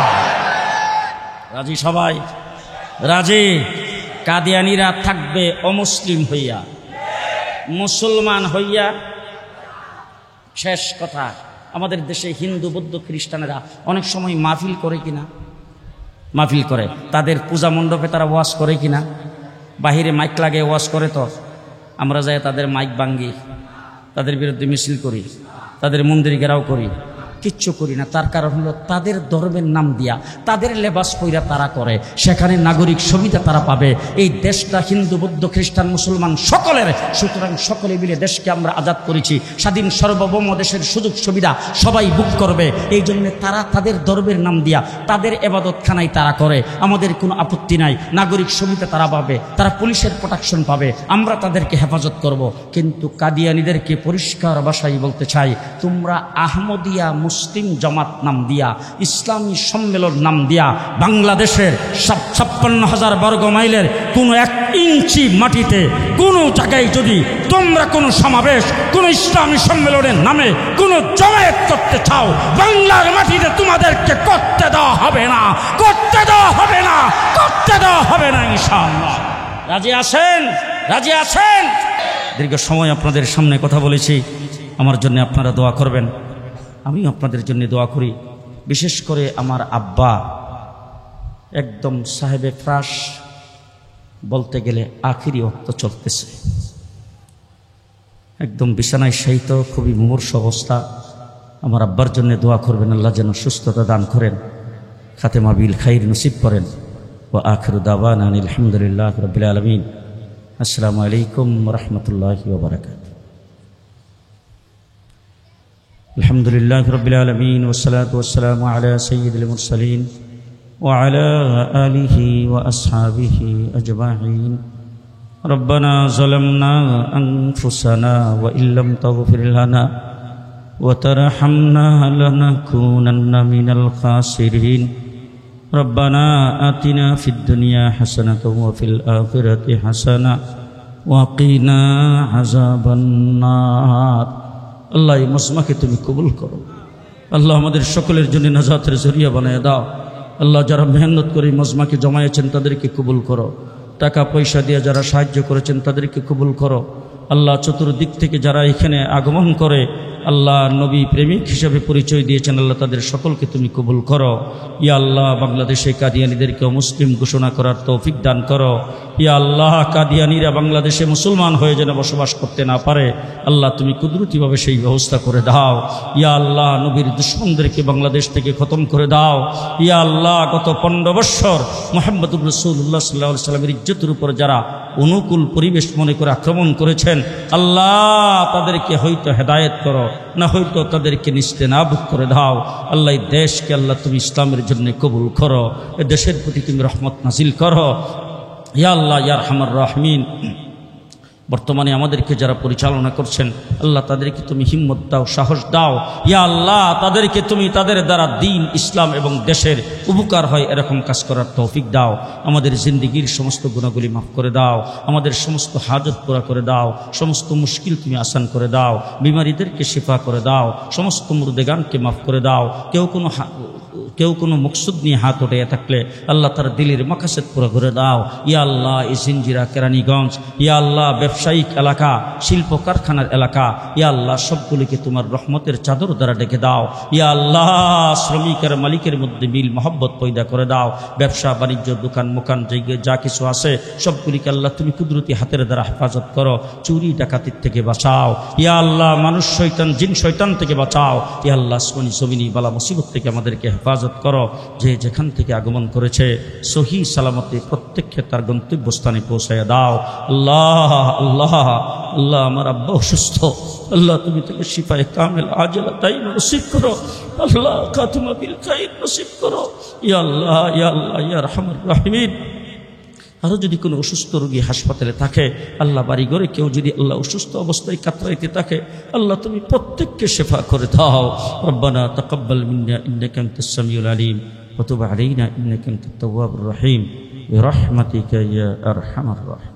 রাজি সবাই? রাজি? কাদিয়ানীরা থাকবে অমুসলিম হইয়া, মুসলমান হইয়া। শেষ কথা, আমাদের দেশে হিন্দু বৌদ্ধ খ্রিস্টানেরা অনেক সময় মাহফিল করে কিনা? মাহফিল করে। তাদের পূজা মণ্ডপে তারা ওয়াজ করে কিনা? বাহিরে মাইক লাগে ওয়াজ করে। তো আমরা যাই তাদের মাইক ভাঙ্গি, তাদের বিরুদ্ধে মিছিল করি, তাদের মন্দির ঘেরাও করি, কিচ্ছু করি না। তার কারণ হলো তাদের ধর্মের নাম দিয়া তাদের লেবাস পইরা তারা করে, সেখানে নাগরিক সুবিধা তারা পাবে। এই দেশটা হিন্দু বৌদ্ধ খ্রিস্টান মুসলমান সকলের, সুতরাং সকলে মিলে দেশকে আমরা আজাদ করেছি। স্বাধীন সার্বভৌম দেশের সুযোগ সুবিধা সবাই বুক করবে। এই জন্য তারা তাদের ধর্মের নাম দিয়া তাদের ইবাদতখানায় তারা করে, আমাদের কোনো আপত্তি নাই। নাগরিক সুবিধা তারা পাবে, তারা পুলিশের প্রোটেকশন পাবে, আমরা তাদেরকে হেফাজত করব। কিন্তু কাদিয়ানীদেরকে পরিষ্কার ভাষায় বলতে চাই, তোমরা আহমদিয়া মুসলিম জামাত নাম দিয়া, ইসলামী সম্মেলন নাম দিয়া বাংলাদেশের 56,000 বর্গ মাইলের কোনো 1 ইঞ্চি মাটিতে কোনো জায়গায় যদি তোমরা কোনো সমাবেশ, কোনো ইসলামী সম্মেলনের নামে কোনো জমায়েত করতে চাও, বাংলার মাটিতে তোমাদেরকে করতে দেওয়া হবে না, করতে দেওয়া হবে না, করতে দেওয়া হবে না ইনশাআল্লাহ। রাজি আছেন? রাজি আছেন? দীর্ঘ সময় আপনাদের সামনে কথা বলেছি, আমার জন্য আপনারা দোয়া করবেন, আমিও আপনাদের জন্য দোয়া করি। বিশেষ করে আমার আব্বা একদম সাহেবে ফ্রাশ, বলতে গেলে আখিরি ওয়াক্ত চলতেছে, একদম বিছানায় শায়িত, খুবই মুমূর্ষ অবস্থা। আমার আব্বার জন্য দোয়া করবেন, আল্লাহ যেন সুস্থতা দান করেন, খাতেমা বিল খাইর নসিব করেন। ওয়া আখিরু দাওয়ানা আলহামদুলিল্লাহি রাব্বিল আলামিন। আসসালামু আলাইকুম ওয়া রাহমাতুল্লাহি ওয়া বারাকাতুহু। আলহামদুলিল্লাহি রাব্বিল আলামিন ওয়াসসালাতু ওয়াসসালামু আলা সাইয়্যিদিল মুরসালিন ওয়া আলা আলিহি ওয়া আসহাবিহি আজমাইন। রব্বানা যালামনা আনফুসানা ওয়া ইল্লাম তাগফির লানা ওয়া তারহামনা লানাকুনান্না মিনাল খাসিরিন। রব্বানা আতিনা ফিদ দুনিয়া হাসানাতাও ওয়া ফিল আখিরাতি হাসানাহ ওয়া কিনা আযাবান নার। আল্লাহ এই মজমাকে তুমি কবুল করো। আল্লাহ আমাদের সকলের জন্য নাজাতের জরিয়া বানিয়ে দাও। আল্লাহ যারা মেহনত করে মজমাকে জমায়েছেন তাদেরকে কবুল করো। টাকা পয়সা দিয়ে যারা সাহায্য করেছেন তাদেরকে কবুল করো। আল্লাহ চতুর্দিক থেকে যারা এখানে আগমন করে আল্লাহ নবী প্রেমিক হিসেবে পরিচয় দিয়েছেন, আল্লাহ তাদের সকলকে তুমি কবুল করো। ইয়া আল্লাহ বাংলাদেশে কাদিয়ানীদেরকে মুসলিম ঘোষণা করার তৌফিক দান করো। ইয়া আল্লাহ কাদিয়ানীরা বাংলাদেশে মুসলমান হয়ে যেন বসবাস করতে না পারে, আল্লাহ তুমি কুদরতিভাবে সেই ব্যবস্থা করে দাও। ইয়া আল্লাহ নবীর দুশমনদেরকে বাংলাদেশ থেকে খতম করে দাও। ইয়া আল্লাহ গত 15 বৎসর মুহাম্মদুর রাসূলুল্লাহ সাল্লাল্লাহু আলাইহি ওয়াসাল্লামের ইজ্জতের উপর যারা অনুকূল পরিবেশ মনে করে আক্রমণ করেছেন, আল্লাহ তাদেরকে হয়তো হেদায়েত করো, না হয়তো তাদেরকে নিস্তেনাবুদ করে দাও। আল্লাহ এই দেশকে আল্লাহ তুমি ইসলামের জন্য কবুল করো, এ দেশের প্রতি তুমি রহমত নাজিল করো। ইয়া আল্লাহ ইয়া আরহামার রাহিমিন। বর্তমানে আমাদেরকে যারা পরিচালনা করছেন আল্লাহ তাদেরকে তুমি হিম্মত দাও, সাহস দাও। ইয়া আল্লাহ তাদেরকে তুমি তাদের দ্বারা দ্বীন ইসলাম এবং দেশের উপকার হয় এরকম কাজ করার তৌফিক দাও। আমাদের জিন্দিগির সমস্ত গুণাগুলি মাফ করে দাও, আমাদের সমস্ত হাজত পুরা করে দাও, সমস্ত মুশকিল তুমি আসান করে দাও, বিমারীদেরকে শিফা করে দাও, সমস্ত মুর্দেগানকে মাফ করে দাও। কেউ কোনো মকসুদ নিয়ে হাত উঠে থাকলে আল্লাহ তার দিলের মাকাসেদ পুরো করে দাও। ইয়া আল্লাহ এই জিঞ্জিরা কেরানীগঞ্জ, ইয়া আল্লাহ ব্যবসায়িক এলাকা, শিল্প কারখানার এলাকা, ইয়া আল্লাহ সবগুলিকে তোমার রহমতের চাদর দ্বারা ডেকে দাও। ইয়া আল্লাহ শ্রমিক আর মালিকের মধ্যে মিল মহব্বত পয়দা করে দাও। ব্যবসা বাণিজ্য দোকান মোকান যা কিছু আছে সবগুলিকে আল্লাহ তুমি কুদরতি হাতের দ্বারা হেফাজত করো। চুরি ডাকাতির থেকে বাঁচাও। ইয়া আল্লাহ মানুষ শয়তান জিন শয়তান থেকে বাঁচাও। ইয়া আল্লাহ আসমানি জমিনি বালা মুসিবত থেকে আমাদেরকে হেফাজত করো। যে যেখান থেকে আগমন করেছে সহি সালামতে প্রত্যেককে তার গন্তব্যস্থানে পৌঁছায় দাও। আল্লাহ আল্লাহ আল্লাহ আমার আব্বা অসুস্থ, আল্লাহ তুমি তাকে শিফায়ে কামেল আজলা তাই নসিব করো। আল্লাহ খাতিমা বিল খাইর নসিব করো। ইয়া আল্লাহ ইয়া আল্লাহ ইয়া আরহামার রাহিমিন। আরও যদি কোনো অসুস্থ রোগী হাসপাতালে থাকে, আল্লাহ বাড়ি ঘরে কেউ যদি আল্লাহ অসুস্থ অবস্থায় কাতরাইতে থাকে, আল্লাহ তুমি প্রত্যেককে শেফা করে দাও। রব্বানা তাকাব্বাল মিন্না ইন্নাকা আনতাস সামিউল আলিম ওয়া তুব আলাইনা ইন্নাকা আনতাত তাওয়াবুর রহিম বিরহমাতিকা ইয়া আরহামার রাহিমিন।